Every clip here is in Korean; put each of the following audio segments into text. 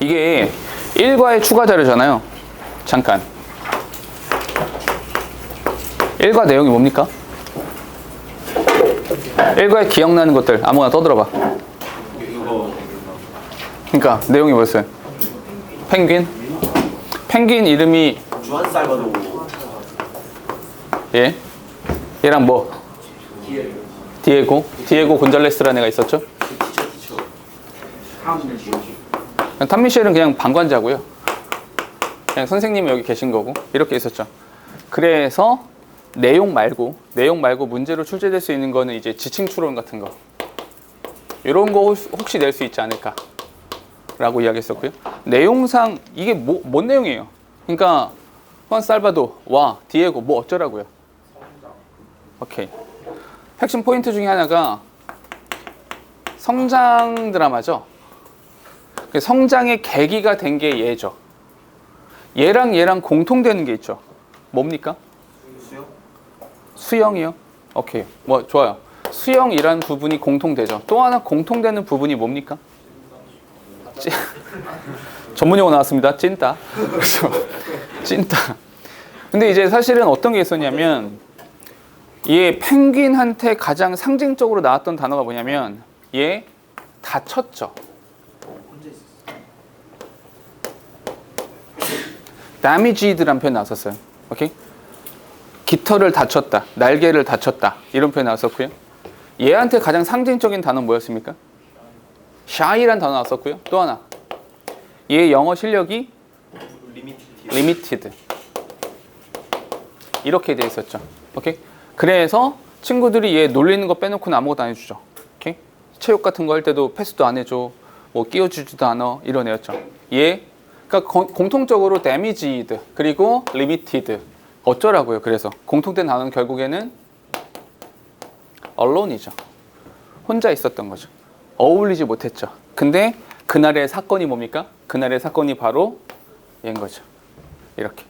이게 1과의 추가 자료잖아요. 잠깐. 1과 내용이 뭡니까? 1과에 기억나는 것들 아무거나 떠들어봐. 그러니까 내용이 뭐였어요? 펭귄? 펭귄 이름이 주한 살바도 예? 얘랑 뭐? 디에고 곤잘레스라는 애가 있었죠? 티처 탐미셸은 그냥 방관자고요. 그냥 선생님이 여기 계신 거고 이렇게 있었죠. 그래서 내용 말고 문제로 출제될 수 있는 거는 이제 지층 추론 같은 거 이런 거 혹시 낼 수 있지 않을까 라고 이야기했었고요. 내용상 이게 뭔 내용이에요? 그러니까 후안 살바도와 디에고 뭐 어쩌라고요? 오케이. 핵심 포인트 중에 하나가 성장 드라마죠. 성장의 계기가 된 게 얘죠. 얘랑 공통되는 게 있죠. 뭡니까? 수영이요? 오케이. 뭐 좋아요. 수영이란 부분이 공통되죠. 또 하나 공통되는 부분이 뭡니까? 전문용어 나왔습니다. 찐따. 그렇죠. 찐따. 근데 이제 사실은 어떤 게 있었냐면 얘 펭귄한테 가장 상징적으로 나왔던 단어가 뭐냐면 얘 다쳤죠. damaged라는 표현 나왔었어요. 오케이? 깃털을 다쳤다, 날개를 다쳤다 이런 표현 나왔었고요. 얘한테 가장 상징적인 단어는 뭐였습니까? shy란 단어 나왔었고요. 또 하나, 얘 영어 실력이 limited 이렇게 돼 있었죠. 오케이? 그래서 친구들이 얘 놀리는 거 빼놓고는 아무것도 안 해주죠. 오케이? 체육 같은 거 할 때도 패스도 안 해줘, 뭐 끼워주지도 않아 이런 애였죠. 얘 그러니까 공통적으로 damaged 그리고 limited 어쩌라고요. 그래서 공통된 단어는 결국에는 alone이죠. 혼자 있었던 거죠. 어울리지 못했죠. 근데 그날의 사건이 뭡니까? 그날의 사건이 바로 얘인 거죠. 이렇게.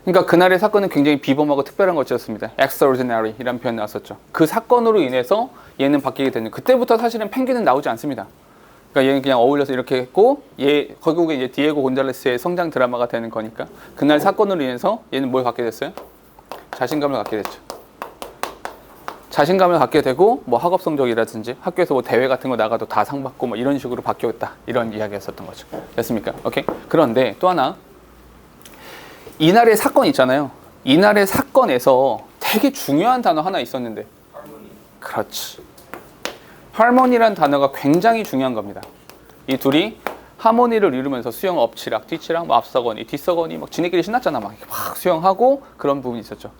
그러니까 그날의 사건은 굉장히 비범하고 특별한 것이었습니다. extraordinary 이란 표현 나왔었죠. 그 사건으로 인해서 얘는 바뀌게 되는. 그때부터 사실은 펭귄은 나오지 않습니다. 그러니까 얘는 그냥 어울려서 이렇게 했고 얘 결국에 이제 디에고 곤잘레스의 성장 드라마가 되는 거니까 그날 사건으로 인해서 얘는 뭘 갖게 됐어요? 자신감을 갖게 됐죠. 자신감을 갖게 되고 뭐 학업 성적이라든지 학교에서 뭐 대회 같은 거 나가도 다 상 받고 뭐 이런 식으로 바뀌었다 이런 이야기였었던 거죠. 됐습니까? 오케이. 그런데 또 하나 이날의 사건 있잖아요. 이날의 사건에서 되게 중요한 단어 하나 있었는데 그렇지. harmony란 단어가 굉장히 중요한 겁니다. 이 둘이 하모니를 이루면서 수영 엎치락 뒤치락 뭐 앞서거니 뒤서거니 막 지네끼리 신났잖아. 막 수영하고 그런 부분이 있었죠.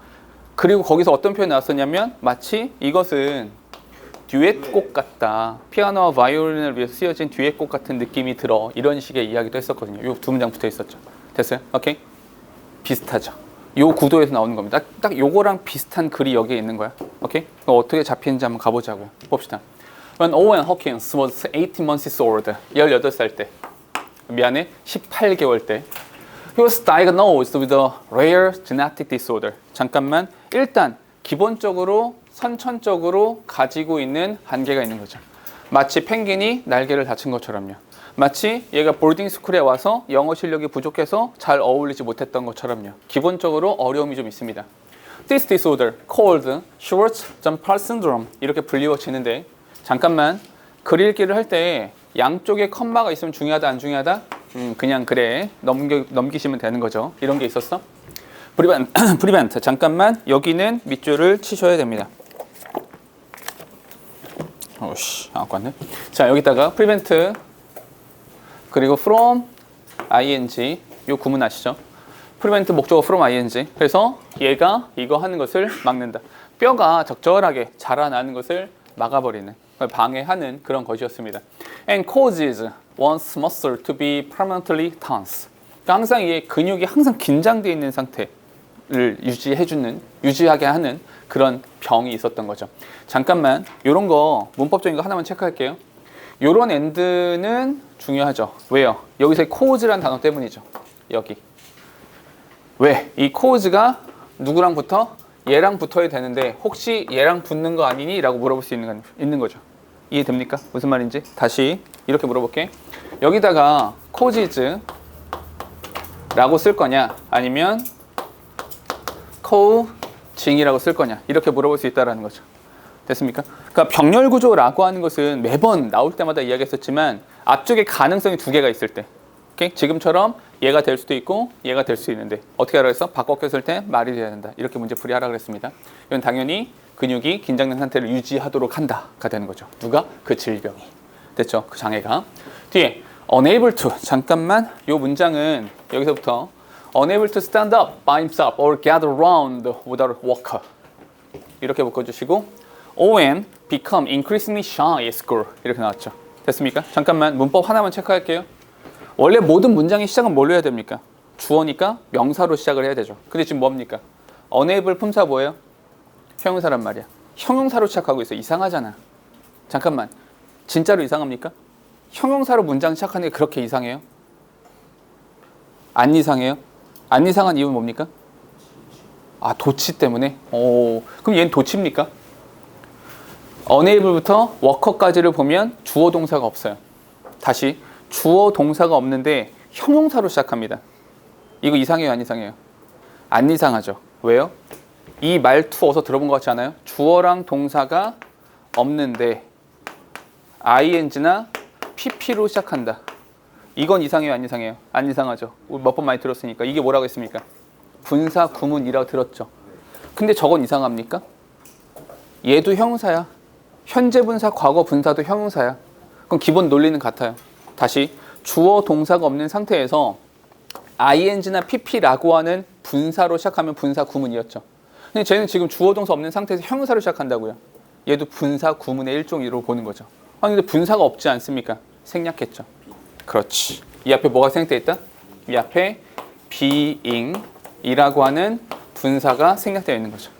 그리고 거기서 어떤 표현이 나왔었냐면 마치 이것은 듀엣곡 같다. 피아노와 바이올린을 위해서 쓰여진 듀엣곡 같은 느낌이 들어. 이런 식의 이야기도 했었거든요. 요 두 문장 붙어 있었죠. 됐어요? 오케이? 비슷하죠. 요 구도에서 나오는 겁니다. 딱 요거랑 비슷한 글이 여기에 있는 거야. 오케이? 어떻게 잡히는지 한번 가보자고요. 봅시다. When Owen Hawkins was 18 months old, 18살 때, 미안해, 18개월 때, he was diagnosed with a rare genetic disorder. 잠깐만, 일단 기본적으로 선천적으로 가지고 있는 한계가 있는 거죠. 마치 펭귄이 날개를 다친 것처럼요. 마치 얘가 보딩 스쿨에 와서 영어 실력이 부족해서 잘 어울리지 못했던 것처럼요. 기본적으로 어려움이 좀 있습니다. This disorder, called Schwartz-Jampal syndrome 이렇게 불리워지는데 잠깐만 글 읽기를 할 때 양쪽에 컴마가 있으면 중요하다 안 중요하다? 그냥 그래 넘기시면 되는 거죠. 이런 게 있었어? prevent 잠깐만 여기는 밑줄을 치셔야 됩니다. 오씨 아깝네. 자 여기다가 prevent 그리고 from ing 요 구문 아시죠? prevent 목적어 from ing 그래서 얘가 이거 하는 것을 막는다. 뼈가 적절하게 자라나는 것을 막아버리는 방해하는 그런 것이었습니다. And causes one's muscle to be permanently tense. 그러니까 항상 이 근육이 항상 긴장되어 있는 상태를 유지하게 하는 그런 병이 있었던 거죠. 잠깐만 이런 거 문법적인 거 하나만 체크할게요. 이런 end는 중요하죠. 왜요? 여기서의 cause란 단어 때문이죠. 여기. 왜? 이 cause가 누구랑 붙어? 얘랑 붙어야 되는데 혹시 얘랑 붙는 거 아니니? 라고 물어볼 수 있는 거죠. 이해됩니까? 무슨 말인지? 다시 이렇게 물어볼게. 여기다가 causes 라고 쓸 거냐 아니면 causing이라고 쓸 거냐 이렇게 물어볼 수 있다는 거죠. 됐습니까? 그러니까 병렬 구조라고 하는 것은 매번 나올 때마다 이야기했었지만 앞쪽에 가능성이 두 개가 있을 때 오케이? 지금처럼 얘가 될 수도 있고 얘가 될 수 있는데 어떻게 하라 그랬어? 바꿔 꼈을 때 말이 돼야 된다. 이렇게 문제 풀이하라 그랬습니다. 이건 당연히 근육이 긴장된 상태를 유지하도록 한다가 되는 거죠. 누가? 그 질병이. 됐죠? 그 장애가. 뒤에 unable to 잠깐만 이 문장은 여기서부터 unable to stand up by himself or gather around without a walker 이렇게 묶어주시고 Owen become increasingly shy at school 이렇게 나왔죠. 됐습니까? 잠깐만 문법 하나만 체크할게요. 원래 모든 문장의 시작은 뭘로 해야 됩니까? 주어니까 명사로 시작을 해야 되죠. 근데 지금 뭡니까? unable 품사 뭐예요? 형용사란 말이야. 형용사로 시작하고 있어. 이상하잖아. 잠깐만. 진짜로 이상합니까? 형용사로 문장 시작하는 게 그렇게 이상해요? 안 이상해요? 안 이상한 이유는 뭡니까? 아, 도치 때문에? 오, 그럼 얘는 도치입니까? unable부터 worker까지를 보면 주어 동사가 없어요. 다시 주어 동사가 없는데 형용사로 시작합니다. 이거 이상해요? 안 이상해요? 안 이상하죠. 왜요? 이 말투 어디서 들어본 것 같지 않아요? 주어랑 동사가 없는데 ing나 pp로 시작한다. 이건 이상해요? 안 이상해요? 안 이상하죠. 우리 몇 번 많이 들었으니까. 이게 뭐라고 했습니까? 분사 구문이라고 들었죠. 근데 저건 이상합니까? 얘도 형용사야. 현재 분사, 과거 분사도 형용사야. 그럼 기본 논리는 같아요. 다시 주어 동사가 없는 상태에서 ing나 pp라고 하는 분사로 시작하면 분사 구문이었죠. 근데 쟤는 지금 주어 동사 없는 상태에서 형용사로 시작한다고요. 얘도 분사 구문의 일종으로 보는 거죠. 아 근데 분사가 없지 않습니까? 생략했죠. 그렇지. 이 앞에 뭐가 생략되어 있다? 이 앞에 being이라고 하는 분사가 생략되어 있는 거죠.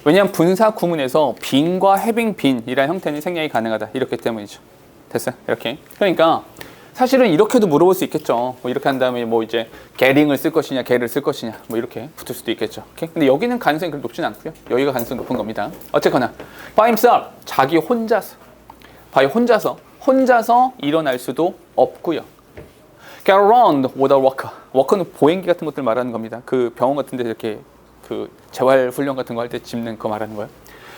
왜냐하면 분사 구문에서 being과 having been이라는 형태는 생략이 가능하다. 이렇기 때문이죠. 됐어요? 이렇게. 그러니까 사실은 이렇게도 물어볼 수 있겠죠. 뭐 이렇게 한 다음에 뭐 이제 getting을 쓸 것이냐, get를 쓸 것이냐, 뭐 이렇게 붙을 수도 있겠죠. 오케이? 근데 여기는 가능성이 그렇게 높진 않고요. 여기가 가능성이 높은 겁니다. 어쨌거나 by himself 자기 혼자서, by 혼자서 일어날 수도 없고요. Get around without walker. walker는 보행기 같은 것들 말하는 겁니다. 그 병원 같은 데 이렇게 그 재활 훈련 같은 거 할 때 짚는 거 말하는 거예요.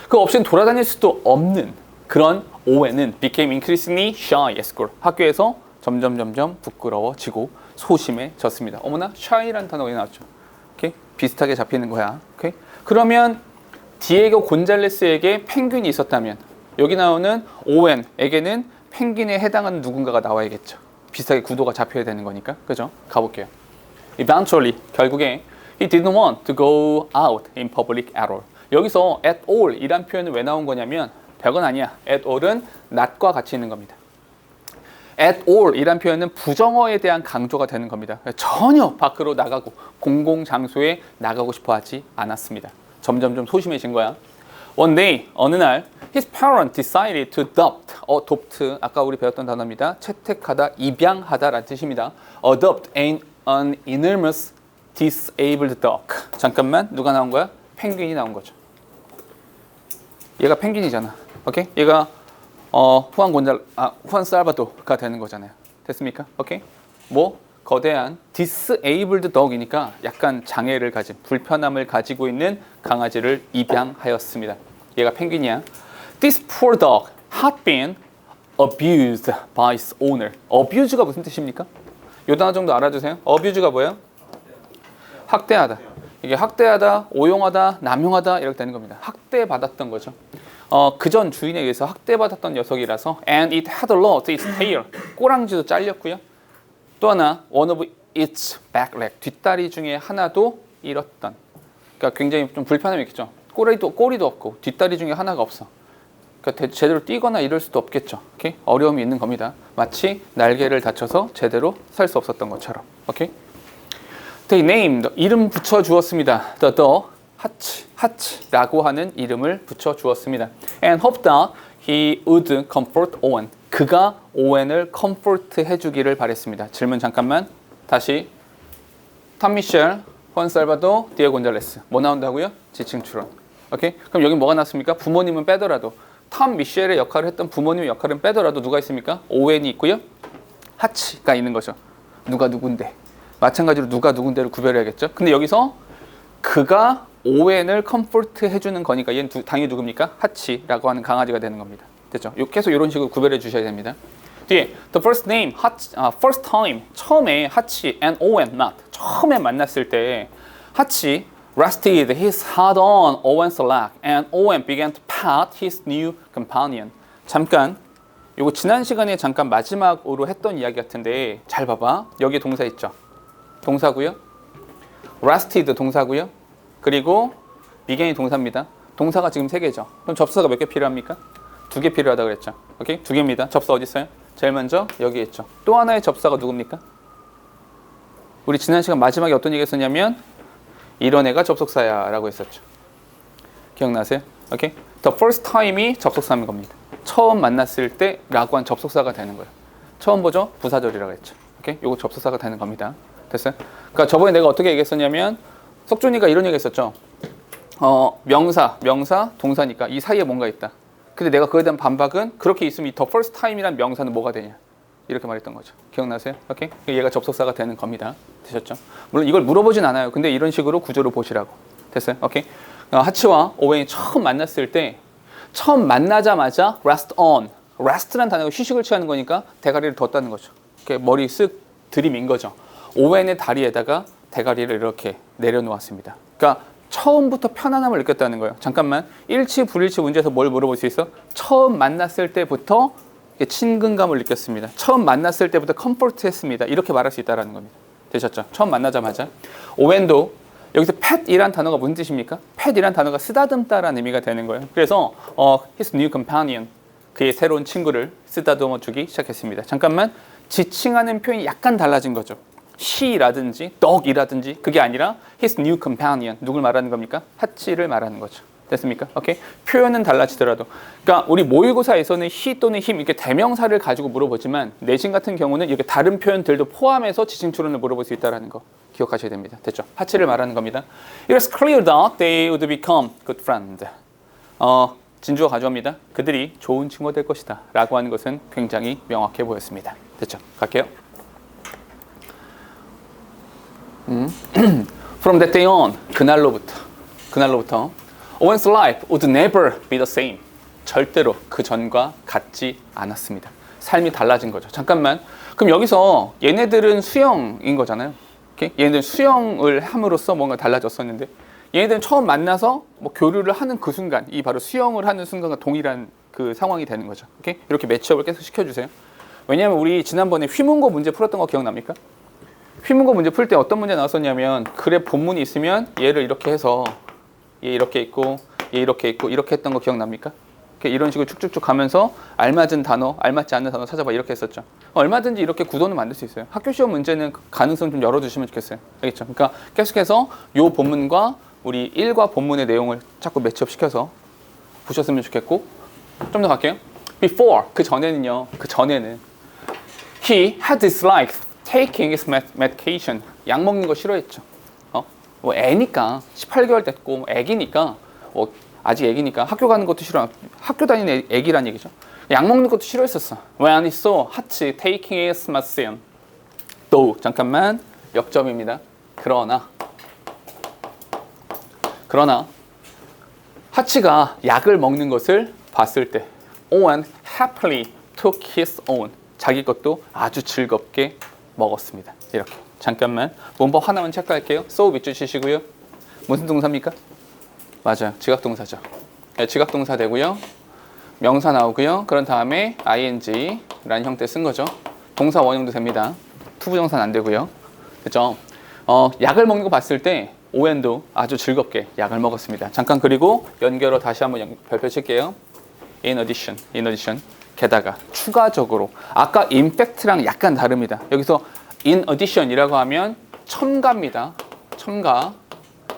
그 없이는 돌아다닐 수도 없는 그런 오웬은 became increasingly shy at school. 학교에서 점점 부끄러워지고 소심해졌습니다. 어머나 shy라는 단어가 나왔죠. 오케이? 비슷하게 잡히는 거야. 오케이? 그러면 디에고 곤잘레스에게 펭귄이 있었다면 여기 나오는 오웬에게는 펭귄에 해당하는 누군가가 나와야겠죠. 비슷하게 구도가 잡혀야 되는 거니까. 그죠? 가볼게요. Eventually 결국에 he didn't want to go out in public at all. 여기서 at all 이란 표현은 왜 나온 거냐면 별건 아니야. at all은 not과 같이 있는 겁니다. at all 이란 표현은 부정어에 대한 강조가 되는 겁니다. 전혀 밖으로 나가고 공공장소에 나가고 싶어 하지 않았습니다. 점점 소심해진 거야. One day, 어느 날 his parents decided to adopt, 아까 우리 배웠던 단어입니다. 채택하다, 입양하다라는 뜻입니다. adopt an enormous disabled dog. 잠깐만, 누가 나온 거야? 펭귄이 나온 거죠. 얘가 펭귄이잖아. 오케이? 얘가 후안 살바도가 되는 거잖아요. 됐습니까? 오케이? 뭐 거대한 disabled dog이니까 약간 장애를 가진 불편함을 가지고 있는 강아지를 입양하였습니다. 얘가 펭귄이야. This poor dog had been abused by its owner. abuse가 무슨 뜻입니까? 요 단어 정도 알아두세요. abuse가 뭐예요? 학대하다. 이게 학대하다, 오용하다, 남용하다 이렇게 되는 겁니다. 학대받았던 거죠. 그전 주인에 의해서 학대받았던 녀석이라서 and it had lost its tail. 꼬랑지도 잘렸고요. 또 하나 one of its back leg. 뒷다리 중에 하나도 잃었던. 그러니까 굉장히 좀 불편함이 있겠죠. 꼬리도 없고 뒷다리 중에 하나가 없어. 그러니까 제대로 뛰거나 이럴 수도 없겠죠. 오케이? 어려움이 있는 겁니다. 마치 날개를 다쳐서 제대로 살 수 없었던 것처럼. 오케이? They named 이름 붙여 주었습니다. The 하치라고 하는 이름을 붙여 주었습니다. And hoped that he would comfort Owen. 그가 오웬을 comfort 해주기를 바랬습니다. 질문 잠깐만. 다시 톰 미셸, 후안 살바도, 디에고 곤잘레스. 뭐 나온다고요? 지칭 추론. 오케이? 그럼 여기 뭐가 났습니까? 부모님은 빼더라도 톰 미셸의 역할을 했던 부모님의 역할은 빼더라도 누가 있습니까? 오웬이 있고요. 하치가 있는 거죠. 누가 누군데. 마찬가지로 누가 누군데를 구별해야겠죠. 근데 여기서 그가 오웬을 컴포트 해주는 거니까 얘는 당연히 누굽니까? 하치라고 하는 강아지가 되는 겁니다. 됐죠? 계속 이런 식으로 구별해 주셔야 됩니다. 뒤에 the first name, first time, 처음에 하치 and Owen not, 처음에 만났을 때 하치 rested his head on Owen's lap and Owen began to pat his new companion. 잠깐, 요거 지난 시간에 잠깐 마지막으로 했던 이야기 같은데 잘 봐봐. 여기 동사 있죠? 동사고요. rested 동사고요. 그리고 began이 동사입니다. 동사가 지금 3개죠. 그럼 접수사가 몇 개 필요합니까? 2개 필요하다고 그랬죠. 오케이? 2개입니다. 접수 어디 있어요? 제일 먼저 여기 있죠. 또 하나의 접수사가 누굽니까? 우리 지난 시간 마지막에 어떤 얘기 했었냐면 이런 애가 접속사야 라고 했었죠. 기억나세요? 오케이? The first time이 접속사인 겁니다. 처음 만났을 때 라고 한 접속사가 되는 거예요. 처음 보죠? 부사절이라고 했죠. 오케이? 요거 접속사가 되는 겁니다. 됐어요? 그러니까 저번에 내가 어떻게 얘기했었냐면 석준이가 이런 얘기 했었죠. 명사, 동사니까 이 사이에 뭔가 있다. 근데 내가 그거에 대한 반박은 그렇게 있으면 이 the first time이란 명사는 뭐가 되냐. 이렇게 말했던 거죠. 기억나세요? 오케이? 얘가 접속사가 되는 겁니다. 되셨죠? 물론 이걸 물어보진 않아요. 근데 이런 식으로 구조를 보시라고. 됐어요? 오케이? 하치와 오웬이 처음 만났을 때 처음 만나자마자 rest on. rest란 단어가 휴식을 취하는 거니까 대가리를 뒀다는 거죠. 이렇게 머리 쓱 들이민 거죠. 오웬의 다리에다가 대가리를 이렇게 내려놓았습니다. 그러니까 처음부터 편안함을 느꼈다는 거예요. 잠깐만, 일치 불일치 문제에서 뭘 물어볼 수 있어? 처음 만났을 때부터 친근감을 느꼈습니다. 처음 만났을 때부터 컴포트했습니다. 이렇게 말할 수 있다는 겁니다. 되셨죠? 처음 만나자마자. 오웬도 여기서 pet이란 단어가 무슨 뜻입니까? pet이란 단어가 쓰다듬다라는 의미가 되는 거예요. 그래서 his new companion, 그의 새로운 친구를 쓰다듬어 주기 시작했습니다. 잠깐만, 지칭하는 표현이 약간 달라진 거죠. she라든지 dog이라든지 그게 아니라 his new companion, 누굴 말하는 겁니까? 하치를 말하는 거죠. 됐습니까? 오케이? 표현은 달라지더라도, 그러니까 우리 모의고사에서는 he 또는 him 이렇게 대명사를 가지고 물어보지만 내신 같은 경우는 이렇게 다른 표현들도 포함해서 지칭 추론을 물어볼 수 있다는 거 기억하셔야 됩니다. 됐죠? 하치를 말하는 겁니다. It was clear that they would become good friends. 진주가 가져옵니다. 그들이 좋은 친구가 될 것이다 라고 하는 것은 굉장히 명확해 보였습니다. 됐죠? 갈게요. From that day on, 그날로부터 Owen's life would never be the same. 절대로 그 전과 같지 않았습니다. 삶이 달라진 거죠. 잠깐만, 그럼 여기서 얘네들은 수영인 거잖아요. 오케이? 얘네들은 수영을 함으로써 뭔가 달라졌었는데 얘네들은 처음 만나서 뭐 교류를 하는 그 순간, 이 바로 수영을 하는 순간과 동일한 그 상황이 되는 거죠. 오케이? 이렇게 매치업을 계속 시켜주세요. 왜냐하면 우리 지난번에 휘문고 문제 풀었던 거 기억납니까? 휘문고 문제 풀 때 어떤 문제 나왔었냐면 글에 본문이 있으면 얘를 이렇게 해서 얘 이렇게 있고 얘 이렇게 있고 이렇게 했던 거 기억납니까? 이런 식으로 쭉쭉쭉 가면서 알맞은 단어, 알맞지 않는 단어 찾아봐 이렇게 했었죠. 얼마든지 이렇게 구도는 만들 수 있어요. 학교 시험 문제는 가능성 좀 열어주시면 좋겠어요. 알겠죠? 그러니까 계속해서 요 본문과 우리 1과 본문의 내용을 자꾸 매치업 시켜서 보셨으면 좋겠고, 좀 더 갈게요. Before, 그 전에는 he had disliked taking his medication. 약 먹는 거 싫어했죠. 뭐 애니까 18개월 됐고 애기니까 뭐 아직 애기니까 학교 가는 것도 싫어. 학교 다니는 애기란 얘기죠. 약 먹는 것도 싫어했었어. When he saw 하치 taking his medicine. 또 잠깐만, 역점입니다. 그러나 하치가 약을 먹는 것을 봤을 때 Owen happily took his own. 자기 것도 아주 즐겁게 먹었습니다. 이렇게. 잠깐만, 문법 하나만 체크할게요. so 밑줄 치시고요. 무슨 동사입니까? 맞아요. 지각동사죠. 네, 지각동사 되고요. 명사 나오고요. 그런 다음에 ing라는 형태 쓴 거죠. 동사 원형도 됩니다. 투부정사는 안 되고요. 그죠? 약을 먹는 거 봤을 때 오웬도 아주 즐겁게 약을 먹었습니다. 잠깐, 그리고 연결어 다시 한번 별표 칠게요. in addition. 게다가, 추가적으로. 아까 in fact랑 약간 다릅니다. 여기서 in addition이라고 하면 첨가입니다. 첨가.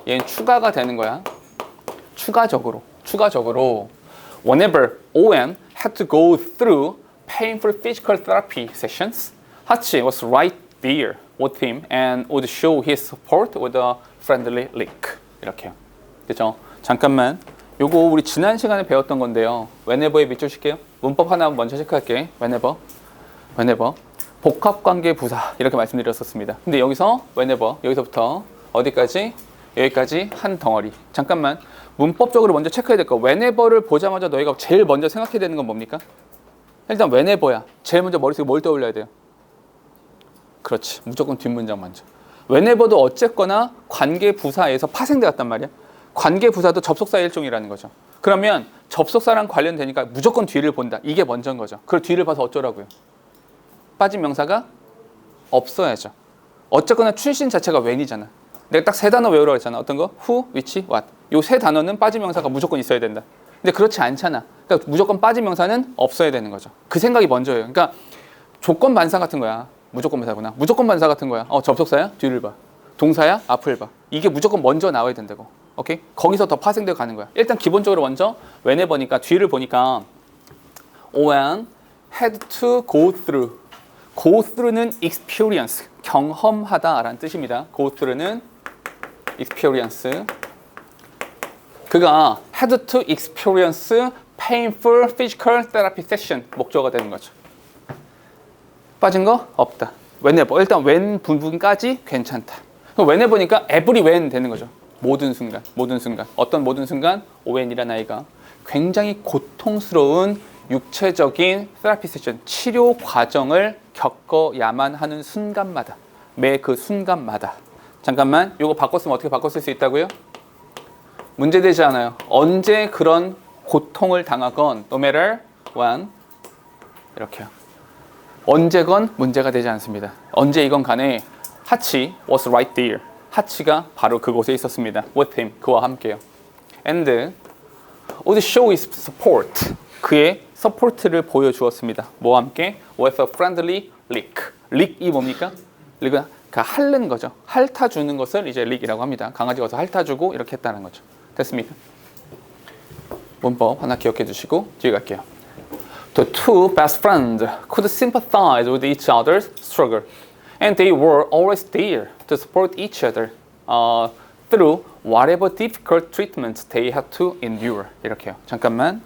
얘는 추가가 되는 거야. 추가적으로. Whenever Owen had to go through painful physical therapy sessions, Hachi was right there with him and would show his support with a friendly lick. 이렇게요. 그죠? 잠깐만. 요거 우리 지난 시간에 배웠던 건데요. whenever에 밑줄 칠게요. 문법 하나 먼저 체크할게. whenever. 복합관계 부사 이렇게 말씀드렸었습니다. 근데 여기서 whenever 여기서부터 어디까지? 여기까지 한 덩어리. 잠깐만 문법적으로 먼저 체크해야 될 거. whenever를 보자마자 너희가 제일 먼저 생각해야 되는 건 뭡니까? 일단 whenever야. 제일 먼저 머릿속에 뭘 떠올려야 돼요? 그렇지. 무조건 뒷문장 먼저. whenever도 어쨌거나 관계 부사에서 파생되었단 말이야. 관계 부사도 접속사 일종이라는 거죠. 그러면 접속사랑 관련되니까 무조건 뒤를 본다. 이게 먼저인 거죠. 그걸 뒤를 봐서 어쩌라고요? 빠진 명사가 없어야죠. 어쨌거나 출신 자체가 when이잖아. 내가 딱 세 단어 외우라고 했잖아. 어떤 거? who, which, what. 요 세 단어는 빠진 명사가 무조건 있어야 된다. 근데 그렇지 않잖아. 그러니까 무조건 빠진 명사는 없어야 되는 거죠. 그 생각이 먼저예요. 그러니까 조건 반사 같은 거야. 무조건 반사구나. 무조건 반사 같은 거야. 접속사야? 뒤를 봐. 동사야? 앞을 봐. 이게 무조건 먼저 나와야 된다고. 오케이? 거기서 더 파생되어 가는 거야. 일단 기본적으로 먼저 whenever니까 뒤를 보니까 when had to go through. go through는 experience, 경험하다라는 뜻입니다. go through는 experience. 그가 had to experience painful physical therapy session. 목적어가 되는 거죠. 빠진 거 없다. whenever. 일단 when 부분까지 괜찮다. whenever니까 every when 되는 거죠. 모든 순간, 모든 순간. 어떤 모든 순간? when이라는 아이가 굉장히 고통스러운 육체적인 테라피 세션, 치료 과정을 겪어야만 하는 순간마다, 매 그 순간마다. 잠깐만, 이거 바꿨으면 어떻게 바꿨을 수 있다고요? 문제되지 않아요. 언제 그런 고통을 당하건 no matter when 이렇게요. 언제건 문제가 되지 않습니다. 언제 이건 간에 하치 was right there. 하치가 바로 그곳에 있었습니다. with him, 그와 함께요. and would show his support. 그의 서포트를 보여주었습니다. 뭐와 함께? with a friendly lick. lick이 뭡니까? lick은 핥는 거죠. 핥아주는 것을 이제 lick이라고 합니다. 강아지 가서 핥아주고 이렇게 했다는 거죠. 됐습니까? 문법 하나 기억해 주시고 뒤에 갈게요. The two best friends could sympathize with each other's struggle, and they were always there to support each other through whatever difficult treatment they had to endure. 이렇게요. 잠깐만.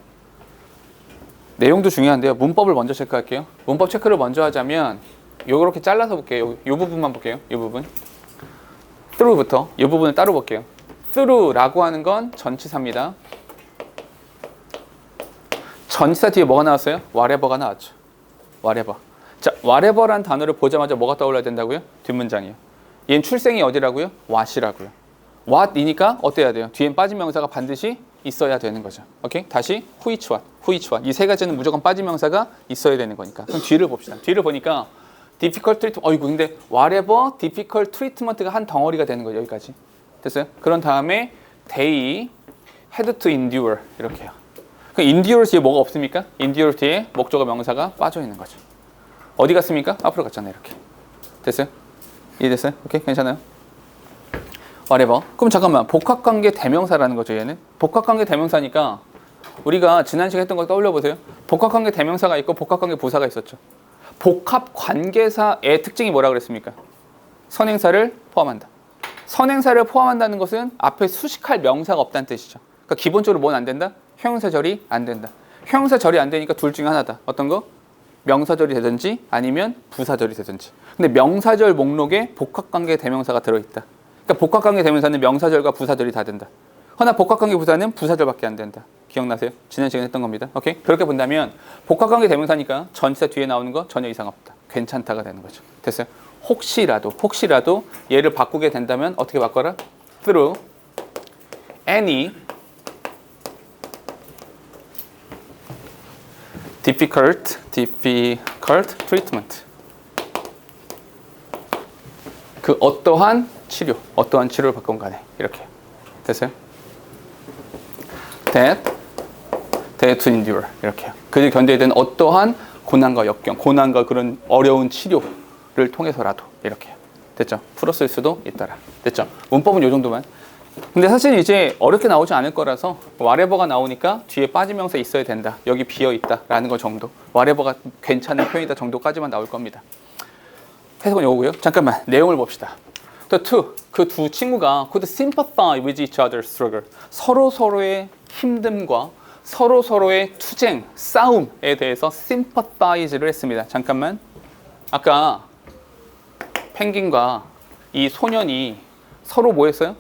내용도 중요한데요. 문법을 먼저 체크할게요. 문법 체크를 먼저 하자면 요렇게 잘라서 볼게요. 요 부분만 볼게요. 요 부분. through부터 요 부분을 따로 볼게요. through라고 하는 건 전치사입니다. 전치사 뒤에 뭐가 나왔어요? whatever가 나왔죠. whatever. 자, whatever란 단어를 보자마자 뭐가 떠올라야 된다고요? 뒷문장이요. 얘는 출생이 어디라고요? what이라고요. what이니까 어때야 돼요? 뒤엔 빠진 명사가 반드시 있어야 되는 거죠. 오케이? 다시 which what, which what. 이 세 가지는 무조건 빠진 명사가 있어야 되는 거니까. 그럼 뒤를 봅시다. 뒤를 보니까 difficult treatment. 어이구, 근데 whatever difficult treatment가 한 덩어리가 되는 거예요. 여기까지. 됐어요? 그런 다음에 they had to endure. 이렇게요. 그럼 endure 뒤에 뭐가 없습니까? endure 뒤에 목적어 명사가 빠져 있는 거죠. 어디 갔습니까? 앞으로 갔잖아요. 이렇게. 됐어요? 이해됐어요? 오케이? 괜찮아요? whatever. 그럼 잠깐만. 복합관계 대명사라는 거죠, 얘는. 복합관계 대명사니까 우리가 지난 시간에 했던 거 떠올려 보세요. 복합관계 대명사가 있고 복합관계 부사가 있었죠. 복합관계사의 특징이 뭐라 그랬습니까? 선행사를 포함한다. 선행사를 포함한다는 것은 앞에 수식할 명사가 없다는 뜻이죠. 그러니까 기본적으로 뭐는 안 된다? 형용사절이 안 된다. 형용사절이 안 되니까 둘 중에 하나다. 어떤 거? 명사절이 되든지 아니면 부사절이 되든지. 근데 명사절 목록에 복합관계 대명사가 들어있다. 그러니까 복합관계 대명사는 명사절과 부사절이 다 된다. 허나 복합관계 부사는 부사절밖에 안 된다. 기억나세요? 지난 시간에 했던 겁니다. 오케이? 그렇게 본다면 복합관계 대명사니까 전치사 뒤에 나오는 거 전혀 이상 없다. 괜찮다가 되는 거죠. 됐어요? 혹시라도 얘를 바꾸게 된다면 어떻게 바꿔라? through any difficult treatment. 그 어떠한 치료를 바꾼 간에 이렇게 됐어요? that to endure 이렇게요. 그들이 견뎌야 되는 어떠한 고난과 역경, 고난과 그런 어려운 치료를 통해서라도 이렇게요. 됐죠? 풀었을 수도 있더라. 됐죠? 문법은 요 정도만. 근데 사실 이제 어렵게 나오지 않을 거라서 whatever가 나오니까 뒤에 빠진 명사 있어야 된다. 여기 비어 있다라는 거 정도. whatever가 괜찮은 표현이다 정도까지만 나올 겁니다. 해석은 요거고요. 잠깐만 내용을 봅시다. The two, 그 두 친구가 could sympathize with each other's struggle. 서로의 힘듦과 서로의 투쟁, 싸움에 대해서 sympathize를 했습니다. 잠깐만. 아까 펭귄과 이 소년이 서로 뭐 했어요?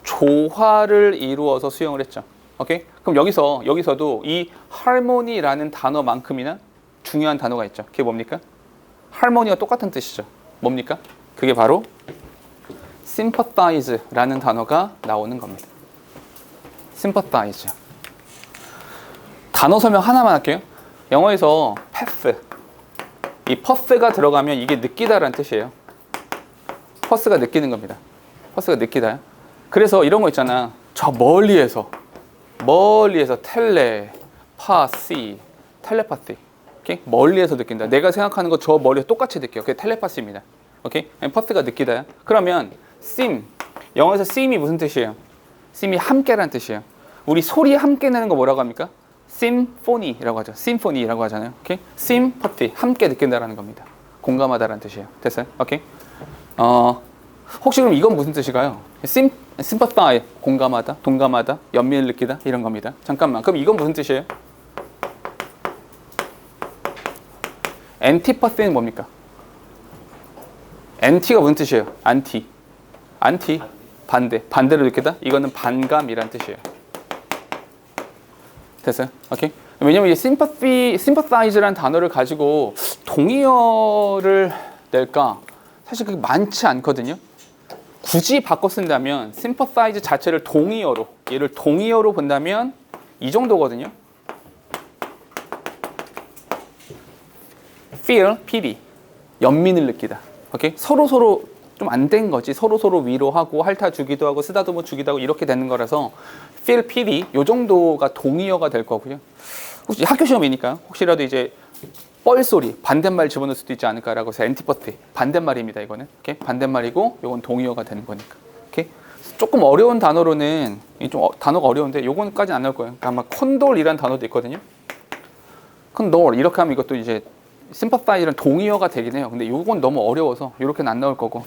조화를 이루어서 수영을 했죠. 오케이? 그럼 여기서도 이 harmony라는 단어만큼이나 중요한 단어가 있죠. 그게 뭡니까? harmony가 똑같은 뜻이죠. 뭡니까? 그게 바로 sympathize라는 단어가 나오는 겁니다. sympathize. 단어 설명 하나만 할게요. 영어에서 path, 이 pur가 들어가면 이게 느끼다라는 뜻이에요. pur가 느끼는 겁니다. pur가 느끼다. 그래서 이런 거 있잖아. 저 멀리에서 텔레파시, 오케이? 멀리에서 느낀다. 내가 생각하는 거 저 멀리에서 똑같이 느껴요. 그게 텔레파시입니다. 오케이? pur가 느끼다. 그러면 sim, 영어에서 sim이 무슨 뜻이에요? sim이 함께라는 뜻이에요. 우리 소리 함께 내는 거 뭐라고 합니까? 심포니라고 하죠. 심포니라고 하잖아요. 오케이? 심퍼티, 함께 느낀다라는 겁니다. 공감하다라는 뜻이에요. 됐어요? 오케이? 혹시 그럼 이건 무슨 뜻일까요? sympathize, 공감하다, 동감하다, 연민을 느끼다 이런 겁니다. 잠깐만, 그럼 이건 무슨 뜻이에요? antipathy는 뭡니까? anti가 무슨 뜻이에요? anti, 반대로 느끼다. 이거는 반감이란 뜻이에요. 됐어요? 오케이? 왜냐면 이 sympathize라는 단어를 가지고 동의어를 낼까? 사실 그게 많지 않거든요. 굳이 바꿔 쓴다면 sympathize 자체를 동의어로, 얘를 동의어로 본다면 이 정도거든요. feel, pity, 연민을 느끼다. 오케이? 서로 좀 안 된 거지. 서로 위로하고 핥아 주기도 하고 쓰다듬어 주기도 하고 이렇게 되는 거라서 feel, pity 요 정도가 동의어가 될 거고요. 혹시 학교 시험이니까 혹시라도 이제 뻘소리, 반대말 집어넣을 수도 있지 않을까라고 해서 antipathy, 반대말입니다. 이거는. 오케이? 반대말이고 요건 동의어가 되는 거니까. 오케이? 조금 어려운 단어로는 단어가 어려운데 요건까지는 안 나올 거예요. 그러니까 아마 콘돌이라는 단어도 있거든요. 콘돌 이렇게 하면 이것도 이제 sympathize는 동의어가 되긴 해요. 근데 요건 너무 어려워서 요렇게는 안 나올 거고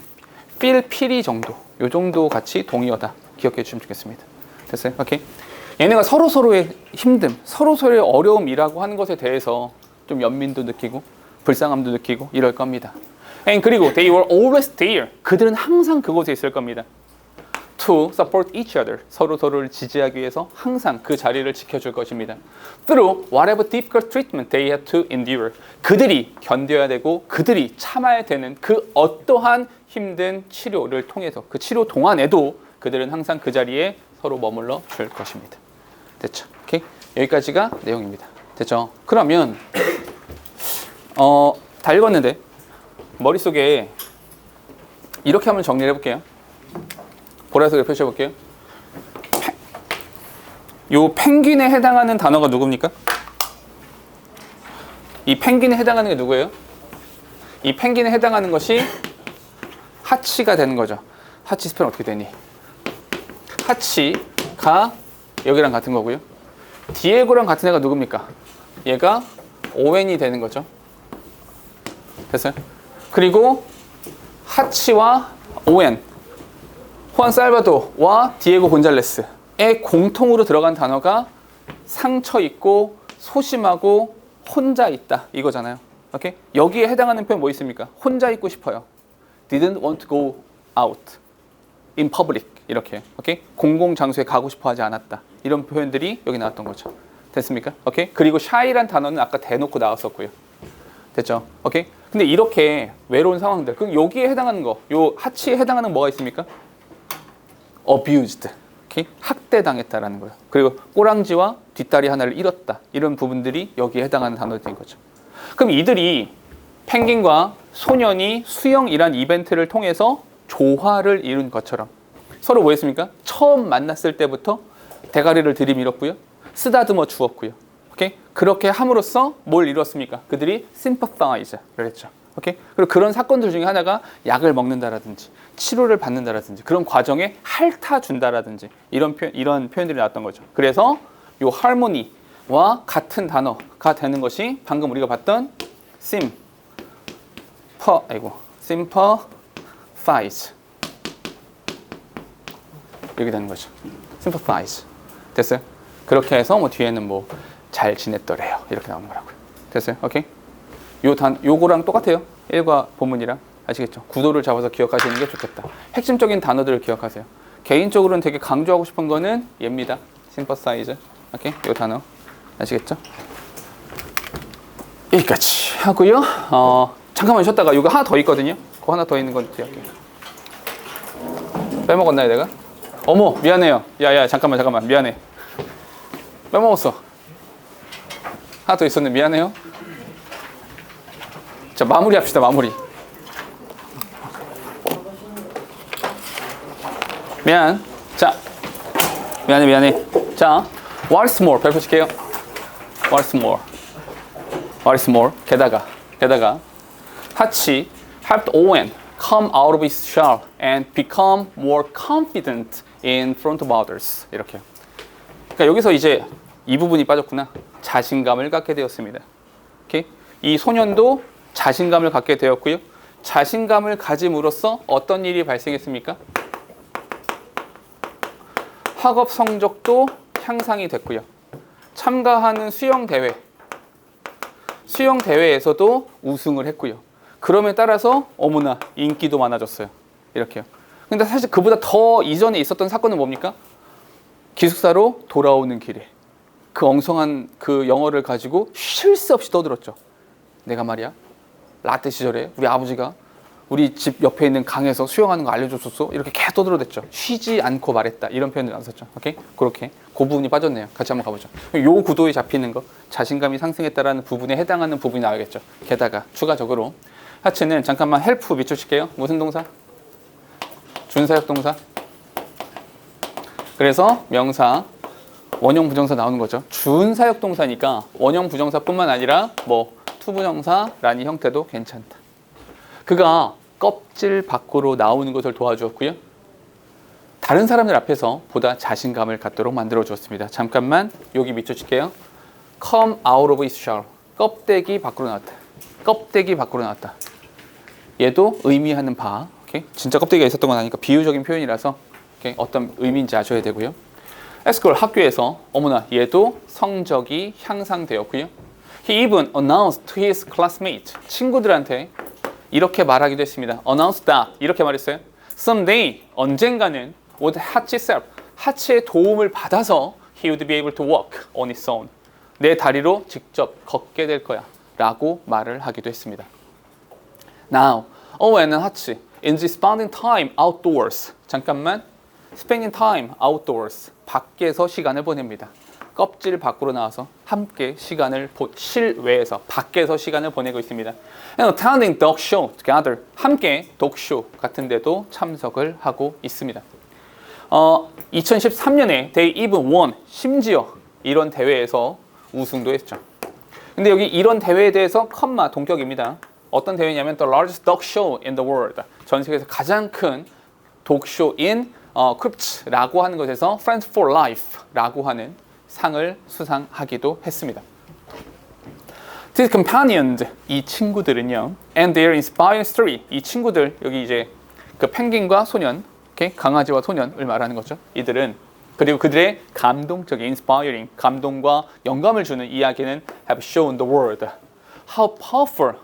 feel, pity 정도, 요 정도 같이 동의어다. 기억해 주시면 좋겠습니다. 됐어요? 오케이? 얘네가 서로의 힘듦, 서로의 어려움이라고 하는 것에 대해서 좀 연민도 느끼고 불쌍함도 느끼고 이럴 겁니다. And 그리고 they were always there. 그들은 항상 그곳에 있을 겁니다. To support each other. 서로를 지지하기 위해서 항상 그 자리를 지켜줄 것입니다. Through whatever difficult treatment they had to endure. 그들이 견뎌야 되고 그들이 참아야 되는 그 어떠한 힘든 치료를 통해서 그 치료 동안에도 그들은 항상 그 자리에 서로 머물러 줄 것입니다. 됐죠? 오케이? 여기까지가 내용입니다. 됐죠? 그러면 다 읽었는데 머릿속에 이렇게 한번 정리를 해볼게요. 보라색을 펼쳐볼게요. 요 펭귄에 해당하는 단어가 누굽니까? 이 펭귄에 해당하는 게 누구예요? 이 펭귄에 해당하는 것이 하치가 되는 거죠. 하치 스펠은 어떻게 되니? 하치가 여기랑 같은 거고요. 디에고랑 같은 애가 누굽니까? 얘가 오웬이 되는 거죠. 됐어요? 그리고 하치와 오웬, 후안 살바도와 디에고 곤잘레스의 공통으로 들어간 단어가 상처 있고 소심하고 혼자 있다 이거잖아요. 오케이? 여기에 해당하는 표현 뭐 있습니까? 혼자 있고 싶어요. Didn't want to go out in public 이렇게. 오케이? 공공 장소에 가고 싶어 하지 않았다. 이런 표현들이 여기 나왔던 거죠. 됐습니까? 오케이? 그리고 shy란 단어는 아까 대놓고 나왔었고요. 됐죠? 오케이? 근데 이렇게 외로운 상황들, 그럼 여기에 해당하는 거, 요 하치에 해당하는 뭐가 있습니까? abused, 오케이? 학대당했다라는 거예요. 그리고 꼬랑지와 뒷다리 하나를 잃었다. 이런 부분들이 여기에 해당하는 단어들인 거죠. 그럼 이들이 펭귄과 소년이 수영이란 이벤트를 통해서 조화를 이룬 것처럼 서로 뭐 했습니까? 처음 만났을 때부터 대가리를 들이밀었고요. 쓰다듬어 주었고요. 오케이? 그렇게 함으로써 뭘 이뤘습니까? 그들이 sympathize를 했죠. 오케이? 그리고 그런 사건들 중에 하나가 약을 먹는다라든지 치료를 받는다라든지 그런 과정에 핥아준다라든지 이런 표현들이 나왔던 거죠. 그래서 요 harmony와 같은 단어가 되는 것이 방금 우리가 봤던 sympathize 이렇게 되는 거죠. sympathize 됐어요? 그렇게 해서 뭐 뒤에는 뭐 잘 지냈더래요 이렇게 나오는 거라고요. 됐어요? 오케이? 요거랑 똑같아요. 일과 본문이랑 아시겠죠? 구도를 잡아서 기억하시는 게 좋겠다. 핵심적인 단어들을 기억하세요. 개인적으로는 되게 강조하고 싶은 거는 얘입니다. sympathize. 오케이? 이 단어 아시겠죠? 여기까지 하고요. 잠깐만 쉬었다가 이거 하나 더 있거든요. 그거 하나 더 있는 건 할게요. 빼먹었나요 내가? 어머 미안해요. 야야 잠깐만 미안해. 빼먹었어. 하나 더 있었는데 미안해요. 자 마무리 합시다. 마무리. 미안. 자 미안해. 자 what's more 발표할게요. what's more 게다가 하치 helped Owen come out of his shell and become more confident in front of others. 이렇게요. 그러니까 여기서 이제 이 부분이 빠졌구나. 자신감을 갖게 되었습니다. 오케이? 이 소년도 자신감을 갖게 되었고요. 자신감을 가짐으로써 어떤 일이 발생했습니까? 학업 성적도 향상이 됐고요. 참가하는 수영 대회에서도 우승을 했고요. 그럼에 따라서 어머나 인기도 많아졌어요. 이렇게요. 근데 사실 그보다 더 이전에 있었던 사건은 뭡니까? 기숙사로 돌아오는 길에 그 엉성한 그 영어를 가지고 쉴 새 없이 떠들었죠. 내가 말이야 라떼 시절에 우리 아버지가 우리 집 옆에 있는 강에서 수영하는 거 알려줬었어. 이렇게 계속 떠들어댔죠. 쉬지 않고 말했다. 이런 표현을 나눴었죠. 오케이? 그렇게 그 부분이 빠졌네요. 같이 한번 가보죠. 요 구도에 잡히는 거 자신감이 상승했다라는 부분에 해당하는 부분이 나와야겠죠. 게다가 추가적으로 하치는 잠깐만 헬프 밑줄칠게요. 무슨 동사? 준사역 동사. 그래서 명사 원형 부정사 나오는 거죠. 준사역 동사니까 원형 부정사뿐만 아니라 뭐 투부정사라는 형태도 괜찮다. 그가 껍질 밖으로 나오는 것을 도와주었고요. 다른 사람들 앞에서 보다 자신감을 갖도록 만들어 주었습니다. 잠깐만 여기 밑줄칠게요. Come out of his shell. 껍데기 밖으로 나왔다. 껍데기 밖으로 나왔다. 얘도 의미하는 바. 오케이? 진짜 껍데기가 있었던 건 아니니까 비유적인 표현이라서 오케이? 어떤 의미인지 아셔야 되고요. 에스컬 학교에서 어머나 얘도 성적이 향상되었고요. He even announced to his classmates. 친구들한테 이렇게 말하기도 했습니다. Announce that. 이렇게 말했어요. Someday, 언젠가는 with 하치 self, 하치의 도움을 받아서 he would be able to walk on his own. 내 다리로 직접 걷게 될 거야. 라고 말을 하기도 했습니다. Now, Owen and 하치 in spending time outdoors. 잠깐만. spending time outdoors. 밖에서 시간을 보냅니다. 껍질 밖으로 나와서 함께 시간을 실외에서 밖에서 시간을 보내고 있습니다. And attending dog show together. 함께 독쇼 같은 데도 참석을 하고 있습니다. 2013년에 they even won. 심지어 이런 대회에서 우승도 했죠. 근데 여기 이런 대회에 대해서 컴마 동격입니다. 어떤 대회냐면 the largest dog show in the world. 전 세계에서 가장 큰 독쇼인 크립츠라고 하는 것에서 Friends for Life라고 하는 상을 수상하기도 했습니다. These companions, 이 친구들은요, and their inspiring story, 이 친구들 여기 이제 그 펭귄과 소년, okay? 강아지와 소년을 말하는 거죠. 이들은 그리고 그들의 감동적인 inspiring, 감동과 영감을 주는 이야기는 have shown the world how powerful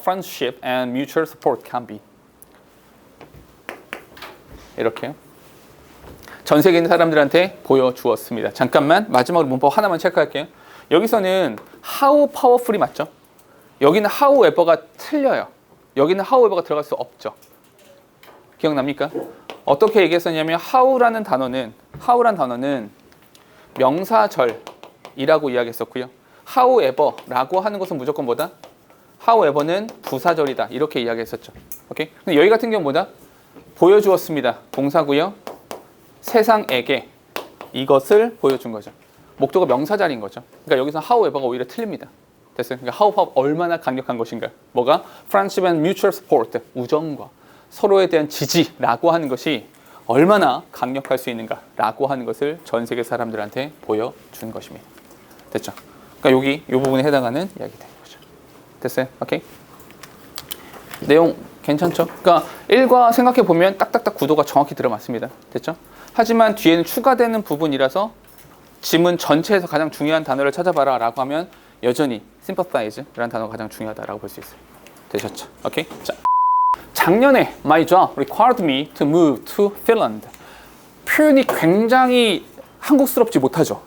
friendship and mutual support can be. 이렇게요. 전 세계 있는 사람들한테 보여주었습니다. 잠깐만 마지막으로 문법 하나만 체크할게요. 여기서는 how powerful이 맞죠? 여기는 however가 틀려요. 여기는 however가 들어갈 수 없죠. 기억납니까? 어떻게 얘기했었냐면 how라는 단어는 명사절이라고 이야기했었고요. however라고 하는 것은 무조건 뭐다? however는 부사절이다. 이렇게 이야기했었죠. 오케이? 근데 여기 같은 경우 뭐다? 보여주었습니다. 동사고요. 세상에게 이것을 보여준 거죠. 목적어 명사절인 거죠. 그러니까 여기서 however가 오히려 틀립니다. 됐어요? 그러니까 how 얼마나 강력한 것인가? 뭐가? Friendship and mutual support, 우정과 서로에 대한 지지라고 하는 것이 얼마나 강력할 수 있는가라고 하는 것을 전 세계 사람들한테 보여준 것입니다. 됐죠? 그러니까 여기 이 부분에 해당하는 이야기 되는 거죠. 됐어요? 오케이? 내용 괜찮죠? 그러니까 1과 생각해 보면 딱딱딱 구도가 정확히 들어맞습니다. 됐죠? 하지만 뒤에는 추가되는 부분이라서 지문 전체에서 가장 중요한 단어를 찾아봐라 라고 하면 여전히 sympathize라는 단어가 가장 중요하다라고 볼 수 있어요. 되셨죠? 오케이. 자, 작년에 my job required me to move to Finland. 표현이 굉장히 한국스럽지 못하죠.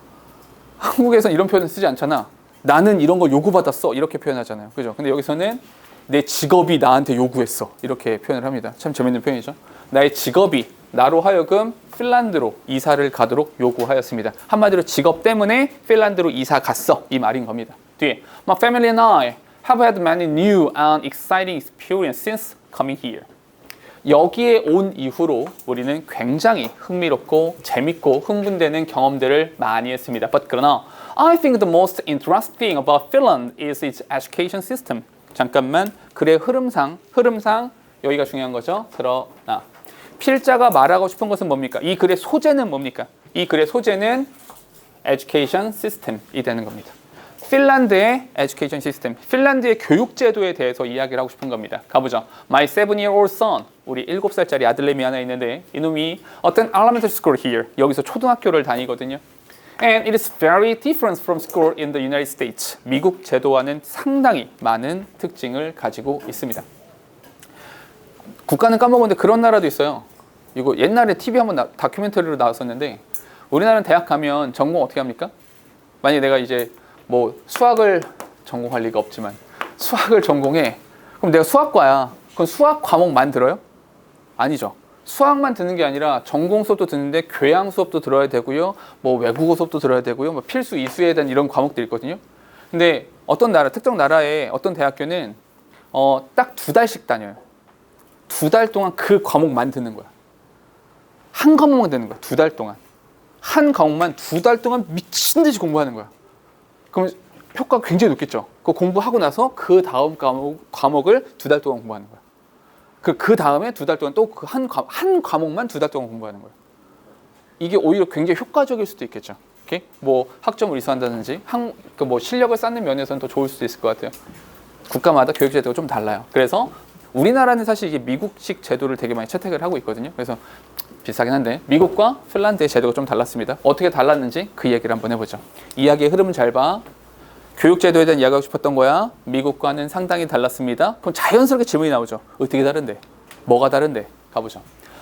한국에서는 이런 표현을 쓰지 않잖아. 나는 이런 걸 요구받았어. 이렇게 표현하잖아요. 그죠? 근데 여기서는 내 직업이 나한테 요구했어. 이렇게 표현을 합니다. 참 재밌는 표현이죠. 나의 직업이 나로 하여금 핀란드로 이사를 가도록 요구하였습니다. 한마디로 직업 때문에 핀란드로 이사 갔어. 이 말인 겁니다. 뒤에 My family and I have had many new and exciting experiences since coming here. 여기에 온 이후로 우리는 굉장히 흥미롭고 재밌고 흥분되는 경험들을 많이 했습니다. But 그러나 I think the most interesting thing about Finland is its education system. 잠깐만, 글의 흐름상 여기가 중요한 거죠. 그러나 필자가 말하고 싶은 것은 뭡니까? 이 글의 소재는 뭡니까? 이 글의 소재는 education system이 되는 겁니다. 핀란드의 education system, 핀란드의 교육 제도에 대해서 이야기를 하고 싶은 겁니다. 가보죠. My 7-year-old son, 우리 7살짜리 아들내미 하나 있는데 이놈이 어떤 elementary school here, 여기서 초등학교를 다니거든요. And it is very different from school in the United States. 미국 제도와는 상당히 많은 특징을 가지고 있습니다. 국가는 까먹었는데 그런 나라도 있어요. 이거 옛날에 TV 한번 다큐멘터리로 나왔었는데 우리나라는 대학 가면 전공 어떻게 합니까? 만약에 내가 이제 뭐 수학을 전공할 리가 없지만 수학을 전공해. 그럼 내가 수학과야. 그럼 수학 과목만 들어요? 아니죠. 수학만 듣는 게 아니라 전공 수업도 듣는데 교양 수업도 들어야 되고요. 뭐 외국어 수업도 들어야 되고요. 뭐 필수 이수에 대한 이런 과목들이 있거든요. 근데 어떤 나라, 특정 나라의 어떤 대학교는 딱 2달씩 다녀요. 2달 동안 그 과목만 듣는 거야. 한 과목만 듣는 거야. 2달 동안. 한 과목만 2달 동안 미친 듯이 공부하는 거야. 그러면 효과가 굉장히 높겠죠. 그 공부하고 나서 그 다음 과목을 2달 동안 공부하는 거야. 그 다음에 2달 동안 또 그 한 과목만 2달 동안 공부하는 거야. 이게 오히려 굉장히 효과적일 수도 있겠죠. 오케이? 뭐 학점을 이수한다든지 뭐 실력을 쌓는 면에서는 더 좋을 수도 있을 것 같아요. 국가마다 교육 제도가 좀 달라요. 그래서 우리나라는 사실 이게 미국식 제도를 되게 많이 채택을 하고 있거든요. 그래서 비슷하긴 한데 미국과 핀란드의 제도가 좀 달랐습니다. 어떻게 달랐는지 그 얘기를 한번 해보죠. 이야기의 흐름을 잘 봐. 교육 제도에 대한 이야기하고 싶었던 거야. 미국과는 상당히 달랐습니다. 그럼 자연스럽게 질문이 나오죠. 어떻게 다른데? 뭐가 다른데? 가보죠.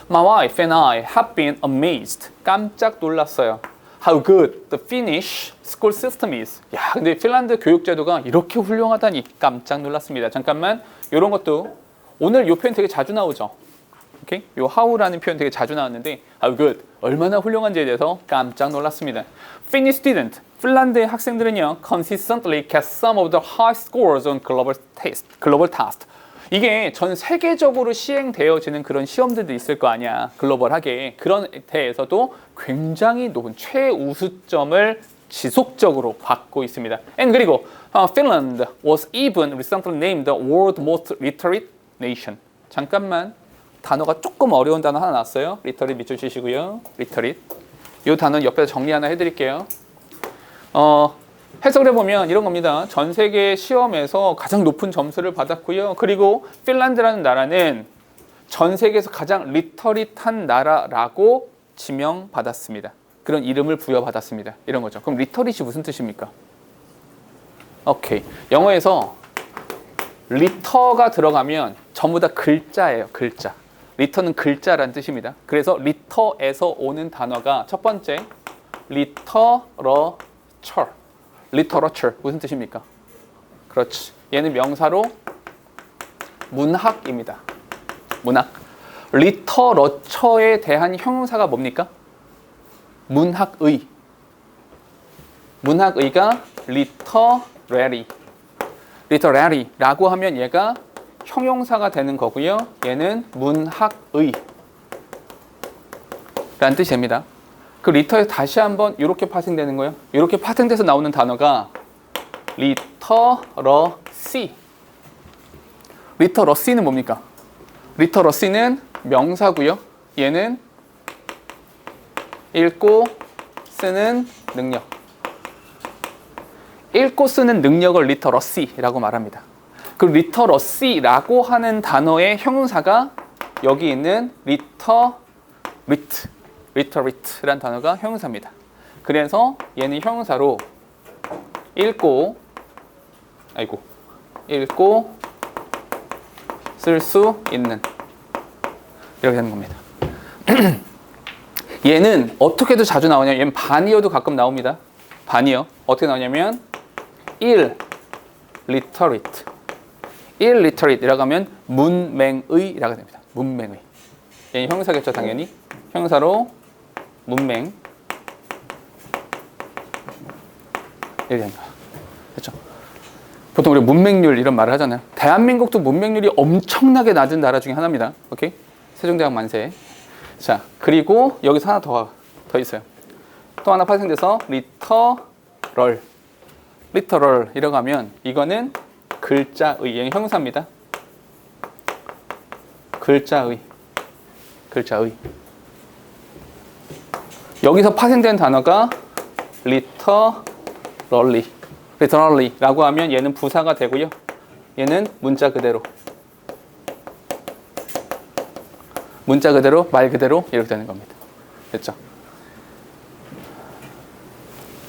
My wife and I have been amazed. 깜짝 놀랐어요. How good the Finnish school system is. 야, 근데 핀란드 교육 제도가 이렇게 훌륭하다니 깜짝 놀랐습니다. 잠깐만, 이런 것도 오늘 이 표현 되게 자주 나오죠. 오케이? 요 how라는 표현 되게 자주 나왔는데 how good, 얼마나 훌륭한지에 대해서 깜짝 놀랐습니다. Finnish student, 핀란드의 학생들은요 consistently get some of the high scores on global test. 이게 전 세계적으로 시행되어지는 그런 시험들도 있을 거 아니야. 글로벌하게. 그런 데에서도 굉장히 높은 최우수점을 지속적으로 받고 있습니다. And 그리고 Finland was even recently named the world's most literate nation. 잠깐만, 단어가 조금 어려운 단어 하나 나왔어요. literate 밑줄 치시고요. literate. 이 단어는 옆에서 정리 하나 해드릴게요. 해석을 해보면 이런 겁니다. 전 세계 시험에서 가장 높은 점수를 받았고요. 그리고 핀란드라는 나라는 전 세계에서 가장 리터릿한 나라라고 지명받았습니다. 그런 이름을 부여받았습니다. 이런 거죠. 그럼 리터릿이 무슨 뜻입니까? 오케이. 영어에서 리터가 들어가면 전부 다 글자예요. 글자. 리터는 글자라는 뜻입니다. 그래서 리터에서 오는 단어가 첫 번째 literature. literature 무슨 뜻입니까? 그렇지. 얘는 명사로 문학입니다. 문학. literature에 대한 형용사가 뭡니까? 문학의. 문학의가 literary. literary라고 하면 얘가 형용사가 되는 거고요. 얘는 문학의 라는 뜻이 됩니다. 그 리터에서 다시 한번 이렇게 파생되는 거예요. 이렇게 파생돼서 나오는 단어가 리터러시. 리터러시는 뭡니까? 리터러시는 명사고요. 얘는 읽고 쓰는 능력. 읽고 쓰는 능력을 리터러시라고 말합니다. 그 리터러시라고 하는 단어의 형용사가 여기 있는 literate라는 단어가 형용사입니다. 그래서 얘는 형용사로 읽고 쓸 수 있는 이렇게 되는 겁니다. 얘는 어떻게도 자주 나오냐면 얘는 반이어도 가끔 나옵니다. 반이어. 어떻게 나오냐면 illiterate. illiterate이라고 하면 문맹의라고 됩니다. 문맹의. 얘는 형사겠죠, 당연히. 형사로 문맹. 이렇게 됩니다. 그렇죠? 보통 우리 문맹률 이런 말을 하잖아요. 대한민국도 문맹률이 엄청나게 낮은 나라 중에 하나입니다. 오케이? 세종대왕 만세. 자, 그리고 여기서 하나 더 있어요. 또 하나 파생돼서 literal. literal이라고 하면 이거는 글자의 형사입니다. 글자의. 여기서 파생된 단어가 literally라고 하면 얘는 부사가 되고요. 얘는 문자 그대로, 말 그대로 이렇게 되는 겁니다. 됐죠?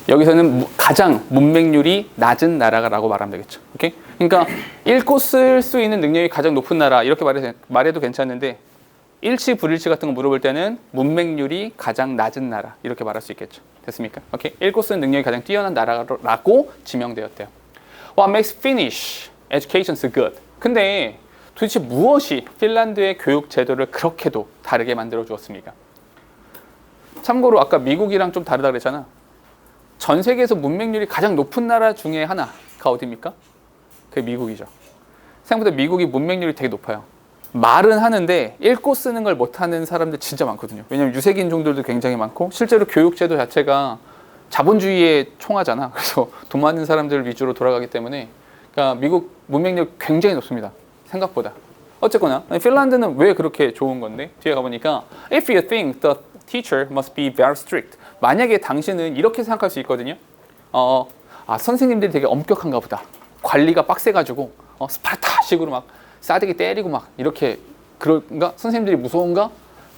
여기서는 가장 문맹률이 낮은 나라라고 말하면 되겠죠. 오케이? 그러니까 읽고 쓸 수 있는 능력이 가장 높은 나라 이렇게 말해도 괜찮은데 일치 불일치 같은 거 물어볼 때는 문맹률이 가장 낮은 나라 이렇게 말할 수 있겠죠. 됐습니까? 오케이? 읽고 쓰는 능력이 가장 뛰어난 나라라고 지명되었대요. What makes Finnish education so good? 근데 도대체 무엇이 핀란드의 교육 제도를 그렇게도 다르게 만들어 주었습니까? 참고로 아까 미국이랑 좀 다르다 그랬잖아. 전 세계에서 문맹률이 가장 높은 나라 중에 하나가 어디입니까? 그게 미국이죠. 생각보다 미국이 문맹률이 되게 높아요. 말은 하는데 읽고 쓰는 걸 못하는 사람들 진짜 많거든요. 왜냐하면 유색 인종들도 굉장히 많고 실제로 교육제도 자체가 자본주의의 총하잖아. 그래서 돈 많은 사람들 위주로 돌아가기 때문에 그러니까 미국 문맹률 굉장히 높습니다. 생각보다. 어쨌거나 핀란드는 왜 그렇게 좋은 건데 뒤에 가보니까 If you think the teacher must be very strict 만약에 당신은 이렇게 생각할 수 있거든요. 선생님들이 되게 엄격한가 보다. 관리가 빡세가지고 스파르타식으로 막 싸대기 때리고 막 이렇게 그런가? 선생님들이 무서운가?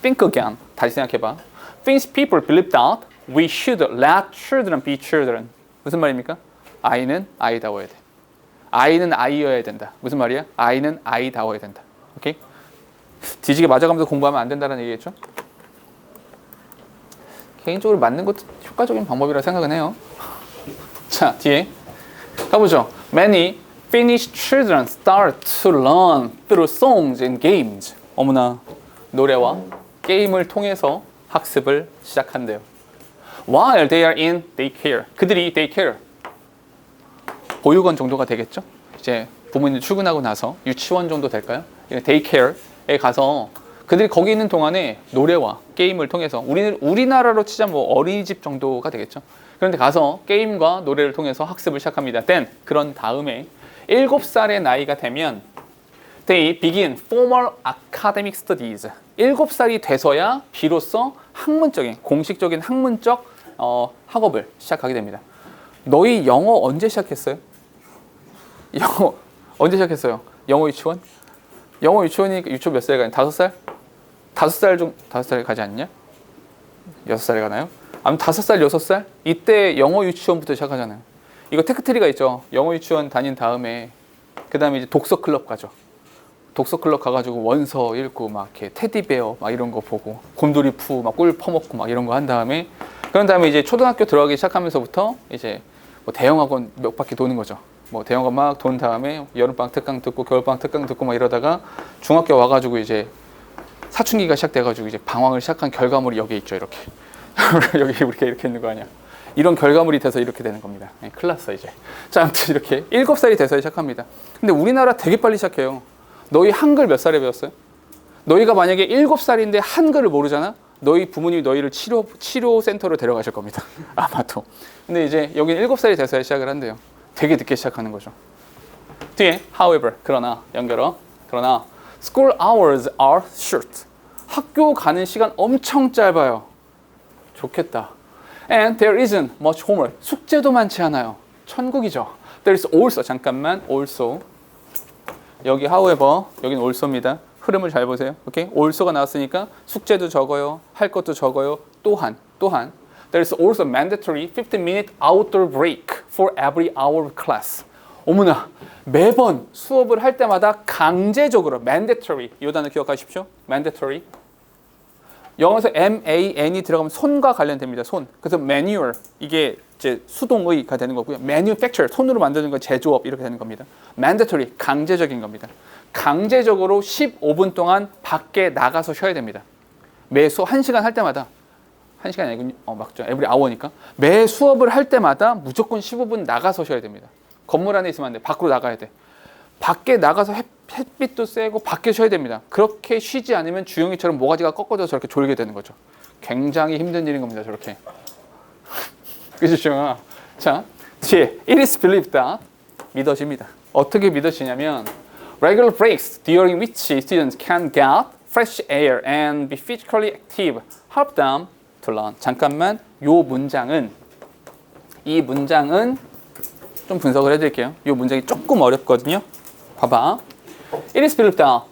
Think again. 다시 생각해봐. Finnish people believe that we should let children be children. 무슨 말입니까? 아이는 아이다워야 돼. 아이는 아이여야 된다. 무슨 말이야? 아이는 아이다워야 된다. 오케이? 뒤지게 맞아가면서 공부하면 안 된다는 얘기겠죠? 개인적으로 맞는 것도 효과적인 방법이라 생각은 해요. 자, 뒤에 가보죠. Many Finnish children start to learn through songs and games. 어머나, 노래와 게임을 통해서 학습을 시작한대요. While they are in daycare. 그들이 daycare, 보육원 정도가 되겠죠? 이제 부모님 출근하고 나서 유치원 정도 될까요? daycare에 가서 그들이 거기 있는 동안에 노래와 게임을 통해서 우리나라로 치자 뭐 어린이집 정도가 되겠죠. 그런데 가서 게임과 노래를 통해서 학습을 시작합니다. Then 그런 다음에 7살의 나이가 되면 they begin formal academic studies. 7살이 돼서야 비로소 학문적인 공식적인 학문적 학업을 시작하게 됩니다. 너희 영어 언제 시작했어요? 영어 언제 시작했어요? 영어 유치원? 영어 유치원이 유치원 몇 살에 가냐? 5살? 5살 가지 않냐? 6살에 가나요? 아무튼 5살, 6살? 이때 영어 유치원부터 시작하잖아요. 이거 테크트리가 있죠. 영어 유치원 다닌 다음에 그 다음에 이제 독서 클럽 가죠. 독서 클럽 가가지고 원서 읽고 막 이렇게 테디베어 막 이런 거 보고 곰돌이 푸 막 꿀 퍼먹고 막 이런 거 한 다음에 그런 다음에 이제 초등학교 들어가기 시작하면서부터 이제 뭐 대형학원 몇 바퀴 도는 거죠. 뭐 대형학원 막 돈 다음에 여름방학 특강 듣고 겨울방학 특강 듣고 막 이러다가 중학교 와가지고 이제 사춘기가 시작돼가지고 이제 방황을 시작한 결과물이 여기 있죠. 이렇게 여기 우리가 이렇게 있는 거 아니야? 이런 결과물이 돼서 이렇게 되는 겁니다. 큰일 났어 이제. 자, 아무튼 이렇게 7살이 돼서 시작합니다. 근데 우리나라 되게 빨리 시작해요. 너희 한글 몇 살에 배웠어요? 너희가 만약에 7살인데 한글을 모르잖아? 너희 부모님이 너희를 치료센터로 데려가실 겁니다. 아마도. 근데 이제 여기는 7살이 돼서 시작을 한대요. 되게 늦게 시작하는 거죠. 뒤에 however, 그러나 연결어. 그러나 school hours are short. 학교 가는 시간 엄청 짧아요. 좋겠다. And there isn't much homework. 숙제도 많지 않아요. 천국이죠. There is also, 잠깐만, also. 여기 however, 여기는 also입니다. 흐름을 잘 보세요. 오케이? also가 나왔으니까 숙제도 적어요. 할 것도 적어요. 또한. There is also mandatory 15-minute outdoor break for every hour of class. 어머나, 매번 수업을 할 때마다 강제적으로 mandatory, 이 단어 기억하십시오. mandatory. 영어에서 M-A-N이 들어가면 손과 관련됩니다. 손. 그래서 manual, 이게 이제 수동의가 되는 거고요. manufacture, 손으로 만드는 건 제조업 이렇게 되는 겁니다. mandatory, 강제적인 겁니다. 강제적으로 15분 동안 밖에 나가서 쉬어야 됩니다. 매 수업 1시간 할 때마다 1시간이 아니군요. 맞죠. every hour니까. 매 수업을 할 때마다 무조건 15분 나가서 쉬어야 됩니다. 건물 안에 있으면 안 돼. 밖으로 나가야 돼. 밖에 나가서 햇빛도 쐬고 밖에 쉬어야 됩니다. 그렇게 쉬지 않으면 주영이처럼 모가지가 꺾어져서 저렇게 졸게 되는 거죠. 굉장히 힘든 일인 겁니다. 저렇게. 그죠, 주영아? 자, 뒤에 it is believed that 믿어집니다. 어떻게 믿어지냐면 regular breaks during which students can get fresh air and be physically active help them to learn. 잠깐만, 이 문장은 좀 분석을 해드릴게요. 이 문장이 조금 어렵거든요. 봐봐. It is believed that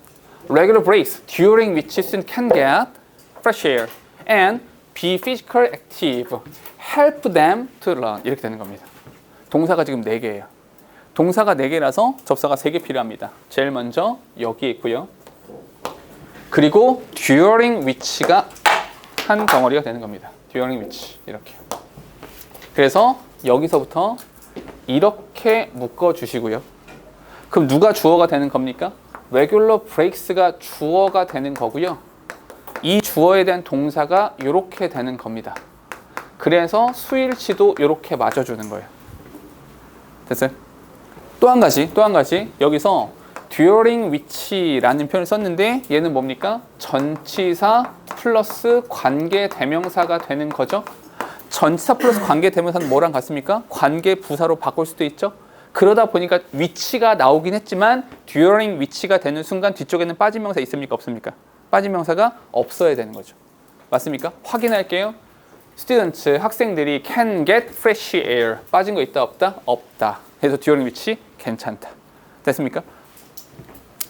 regular breaks during which students can get fresh air and be physically active help them to learn. 이렇게 되는 겁니다. 동사가 지금 4개예요. 동사가 4개라서 접사가 3개 필요합니다. 제일 먼저 여기 있고요. 그리고 during which가 한 덩어리가 되는 겁니다. during which 이렇게. 그래서 여기서부터 이렇게 묶어주시고요. 그럼 누가 주어가 되는 겁니까? regular breaks가 주어가 되는 거고요. 이 주어에 대한 동사가 이렇게 되는 겁니다. 그래서 수일치도 이렇게 맞춰주는 거예요. 됐어요? 또 한 가지 여기서 during which라는 표현을 썼는데 얘는 뭡니까? 전치사 플러스 관계 대명사가 되는 거죠. 전치사 플러스 관계 대명사는 뭐랑 같습니까? 관계 부사로 바꿀 수도 있죠. 그러다 보니까 which가 나오긴 했지만 during which가 되는 순간 뒤쪽에는 빠진 명사 있습니까? 없습니까? 빠진 명사가 없어야 되는 거죠. 맞습니까? 확인할게요. students, 학생들이 can get fresh air. 빠진 거 있다 없다? 없다. 그래서 during which 괜찮다. 됐습니까?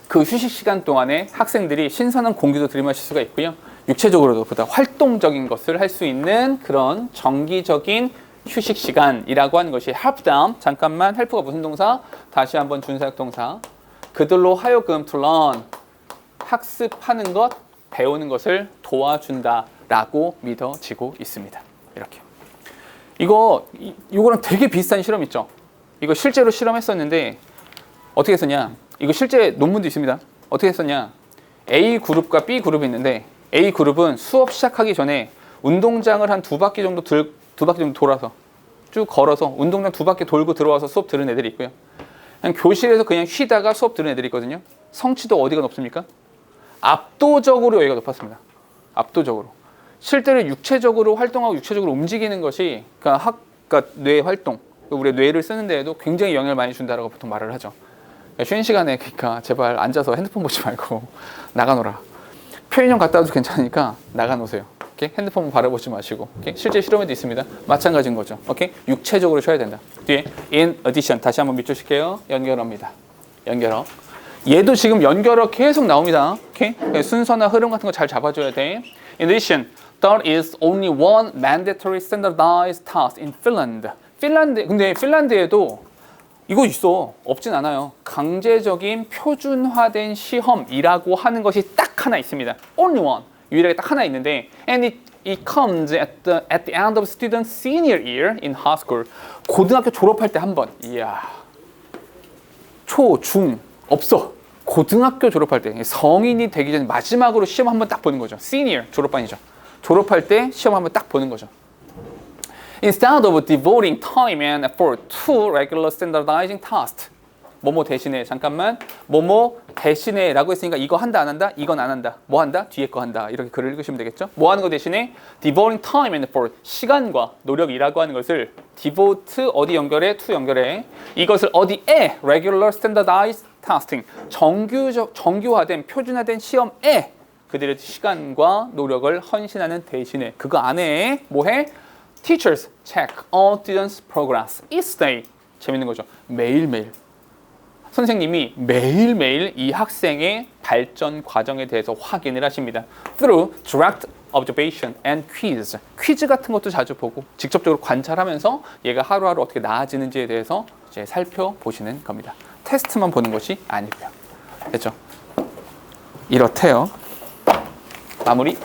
그 휴식 시간 동안에 학생들이 신선한 공기도 들이마실 수가 있고요. 육체적으로도 보다 활동적인 것을 할 수 있는 그런 정기적인 휴식 시간이라고 하는 것이 help them. 잠깐만, help가 무슨 동사? 다시 한번 준사역 동사. 그들로 하여금 to learn. 학습하는 것, 배우는 것을 도와준다라고 믿어지고 있습니다. 이렇게. 이거랑 되게 비슷한 실험 있죠? 이거 실제로 실험했었는데 어떻게 했었냐? 이거 실제 논문도 있습니다. 어떻게 했었냐? A 그룹과 B 그룹이 있는데 A 그룹은 수업 시작하기 전에 운동장을 한 2바퀴 정도 돌아서 쭉 걸어서 운동장 2바퀴 돌고 들어와서 수업 들은 애들이 있고요. 그냥 교실에서 그냥 쉬다가 수업 들은 애들이 있거든요. 성취도 어디가 높습니까? 압도적으로 여기가 높았습니다. 압도적으로. 실제로 육체적으로 활동하고 육체적으로 움직이는 것이 그러니까 뇌 활동, 우리 뇌를 쓰는 데에도 굉장히 영향을 많이 준다라고 보통 말을 하죠. 쉬는 시간에 그러니까 제발 앉아서 핸드폰 보지 말고 나가노라. 편의점 갔다 와도 괜찮으니까 나가노세요. 오케이? 핸드폰 바라보지 마시고. 오케이? 실제 실험에도 있습니다. 마찬가지인 거죠. 오케이? 육체적으로 쉬어야 된다. 뒤에 in addition 다시 한번 밑줄칠게요. 연결어입니다. 연결어. 얘도 지금 연결어 계속 나옵니다. 오케이? 순서나 흐름 같은 거 잘 잡아줘야 돼. In addition, there is only one mandatory standardized task in Finland. 근데 핀란드에도 이거 있어. 없진 않아요. 강제적인 표준화된 시험이라고 하는 것이 딱 하나 있습니다. Only one. 유일하게 딱 하나 있는데 and it comes at the end of student senior year in high school. 고등학교 졸업할 때 한 번. 이야. 초, 중 없어. 고등학교 졸업할 때 성인이 되기 전에 마지막으로 시험 한 번 딱 보는 거죠. senior 졸업반이죠. 졸업할 때 시험 한 번 딱 보는 거죠. Instead of devoting time and effort to regular standardizing tasks. 뭐뭐 대신에 잠깐만 뭐뭐 대신에 라고 했으니까 이거 한다 안 한다? 이건 안 한다. 뭐 한다? 뒤에 거 한다. 이렇게 글을 읽으시면 되겠죠? 뭐 하는 거 대신에 devoting time and effort 시간과 노력이라고 하는 것을 devote 어디 연결해? to 연결해. 이것을 어디에? regular standardized testing 정규화된 표준화된 시험에 그들의 시간과 노력을 헌신하는 대신에 그거 안에 뭐해? Teachers check all students' progress each day. 재밌는 거죠. 매일매일. 선생님이 매일매일 이 학생의 발전 과정에 대해서 확인을 하십니다. Through direct observation and quiz. 퀴즈 같은 것도 자주 보고 직접적으로 관찰하면서 얘가 하루하루 어떻게 나아지는지에 대해서 이제 살펴보시는 겁니다. 테스트만 보는 것이 아니고요. 됐죠? 이렇대요. 마무리.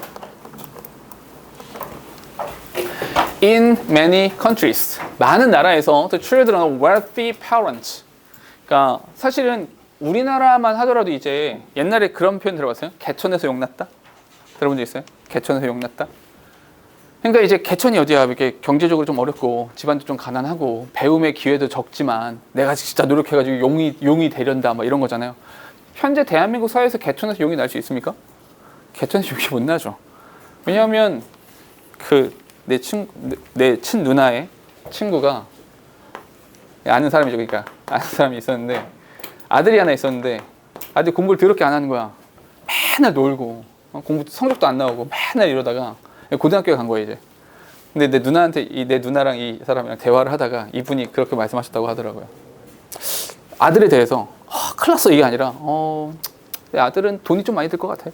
In many countries, 많은 나라에서 the children of wealthy parents. 그러니까 사실은 우리나라만 하더라도 이제 옛날에 그런 표현 들어봤어요? 개천에서 용났다? 들어본 적 있어요? 개천에서 용났다? 그러니까 이제 개천이 어디야? 이렇게 경제적으로 좀 어렵고 집안도 좀 가난하고 배움의 기회도 적지만 내가 진짜 노력해가지고 용이 되련다 막 이런 거잖아요. 현재 대한민국 사회에서 개천에서 용이 날 수 있습니까? 개천에서 용이 못 나죠. 왜냐하면 내 친 누나의 친구가 아는 사람이죠. 그러니까 아는 사람이 있었는데 아들이 하나 있었는데 아들이 공부를 더럽게 안 하는 거야. 맨날 놀고 공부 성적도 안 나오고 맨날 이러다가 고등학교에 간 거예요 이제. 근데 내 누나랑 이 사람이랑 대화를 하다가 이분이 그렇게 말씀하셨다고 하더라고요. 아들에 대해서 큰일 났어 이게 아니라 내 아들은 돈이 좀 많이 들 것 같아.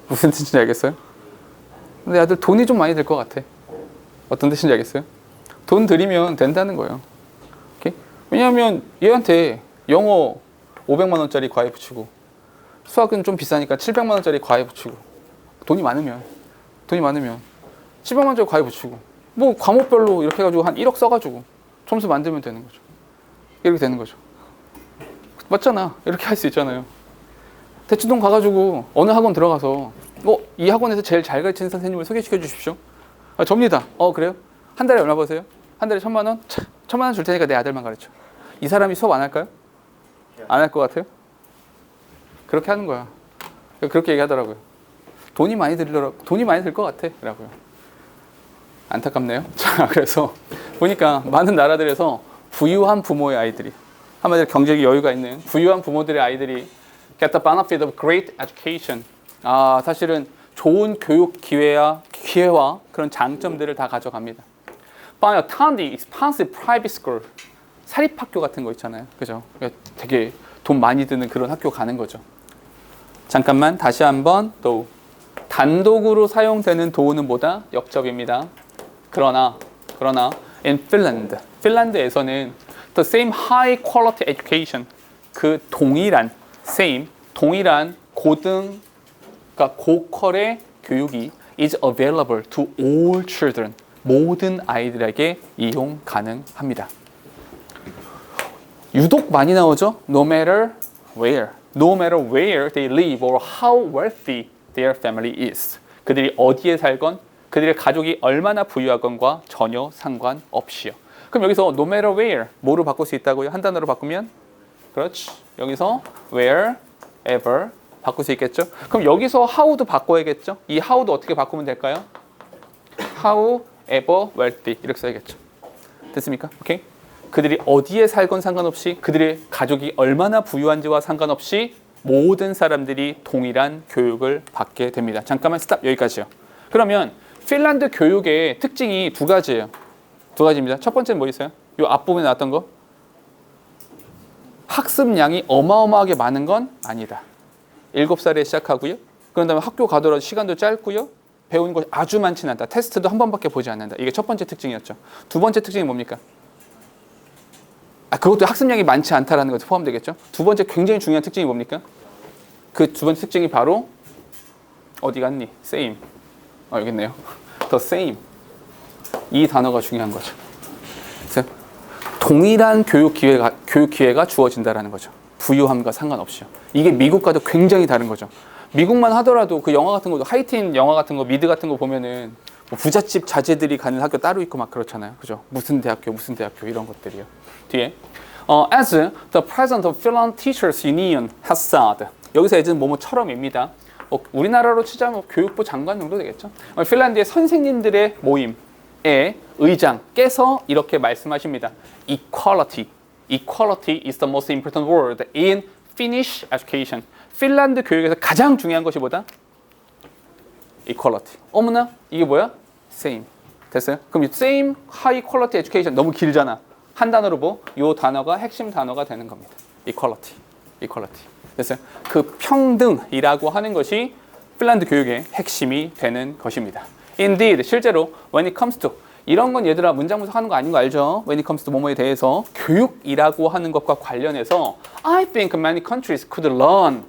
무슨 뜻인지 알겠어요? 내 아들 돈이 좀 많이 들 것 같아. 어떤 뜻인지 알겠어요? 돈 들이면 된다는 거예요. 오케이? 왜냐하면 얘한테 영어 500만 원짜리 과외 붙이고 수학은 좀 비싸니까 700만 원짜리 과외 붙이고 돈이 많으면 700만 원짜리 과외 붙이고 뭐 과목별로 이렇게 해가지고 한 1억 써가지고 점수 만들면 되는 거죠. 이렇게 되는 거죠. 맞잖아. 이렇게 할 수 있잖아요. 대치동 가가지고 어느 학원 들어가서 이 학원에서 제일 잘 가르치는 선생님을 소개시켜 주십시오. 접니다. 그래요? 한 달에 얼마 버세요? 한 달에 1,000만 원? 1,000만 원 줄 테니까 내 아들만 가르쳐. 이 사람이 수업 안 할까요? 안 할 것 같아요? 그렇게 하는 거야. 그렇게 얘기하더라고요. 돈이 많이 들 것 같아. 라고요. 안타깝네요. 자, 그래서 보니까 많은 나라들에서 부유한 부모의 아이들이, 한마디로 경제적 여유가 있는 부유한 부모들의 아이들이 get the benefit of great education. 사실은 좋은 교육 기회와 그런 장점들을 다 가져갑니다. By attending expensive private school. 사립학교 같은 거 있잖아요. 그죠? 되게 돈 많이 드는 그런 학교 가는 거죠. 잠깐만 다시 한번 또 단독으로 사용되는 도구는 뭐다? 역접입니다. 그러나 in Finland, 핀란드에서는 the same high quality education, 그 동일한 그러니까 고퀄의 교육이 is available to all children, 모든 아이들에게 이용 가능합니다. 유독 많이 나오죠? No matter where they live or how wealthy their family is. 그들이 어디에 살건 그들의 가족이 얼마나 부유하건과 전혀 상관없이요. 그럼 여기서 no matter where 뭐로 바꿀 수 있다고요? 한 단어로 바꾸면 그렇지. 여기서 wherever 바꿀 수 있겠죠? 그럼 여기서 how도 바꿔야겠죠? 이 how도 어떻게 바꾸면 될까요? however wealthy 이렇게 써야겠죠. 됐습니까? 오케이? 그들이 어디에 살건 상관없이 그들의 가족이 얼마나 부유한지와 상관없이 모든 사람들이 동일한 교육을 받게 됩니다. 잠깐만 스탑 여기까지요. 그러면 핀란드 교육의 특징이 두 가지예요. 두 가지입니다. 첫 번째는 뭐 있어요? 이 앞부분에 나왔던 거. 학습량이 어마어마하게 많은 건 아니다. 7살에 시작하고요. 그런 다음에 학교 가더라도 시간도 짧고요. 배우는 것이 아주 많지는 않다. 테스트도 한 번밖에 보지 않는다. 이게 첫 번째 특징이었죠. 두 번째 특징이 뭡니까? 그것도 학습량이 많지 않다라는 것도 포함되겠죠. 두 번째 굉장히 중요한 특징이 뭡니까? 그 두 번째 특징이 바로 어디 갔니? same. 여기 있네요. the same. 이 단어가 중요한 거죠. 그래서 동일한 교육 기회가 주어진다라는 거죠. 부유함과 상관없이요. 이게 미국과도 굉장히 다른 거죠. 미국만 하더라도 그 영화 같은 것도 하이틴 영화 같은 거 미드 같은 거 보면은 뭐 부잣집 자제들이 가는 학교 따로 있고 막 그렇잖아요. 그죠? 무슨 대학교 이런 것들이요. 뒤에 as the president of Finland Teachers Union has said. 여기서 예전 뭐뭐처럼입니다. 우리나라로 치자면 교육부 장관 정도 되겠죠. 핀란드의 선생님들의 모임의 의장께서 이렇게 말씀하십니다. Equality is the most important word in Finnish education. 핀란드 교육에서 가장 중요한 것이 뭐다? Equality. 어머나 이게 뭐야? Same. 됐어요? 그럼 same high quality education 너무 길잖아. 한 단어로 이 단어가 핵심 단어가 되는 겁니다. Equality. 됐어요? 그 평등이라고 하는 것이 핀란드 교육의 핵심이 되는 것입니다. Indeed, 실제로 when it comes to 이런 건 얘들아 문장 분석하는 거 아닌 거 알죠? When it comes to 뭐뭐에 대해서 교육이라고 하는 것과 관련해서 I think many countries could learn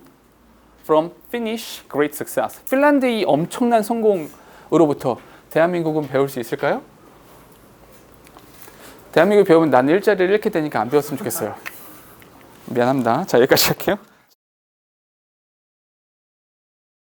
from Finnish great success. 핀란드의 엄청난 성공으로부터 대한민국은 배울 수 있을까요? 대한민국 배우면 난 일자리를 잃게 되니까 안 배웠으면 좋겠어요. 미안합니다. 자, 여기까지 할게요.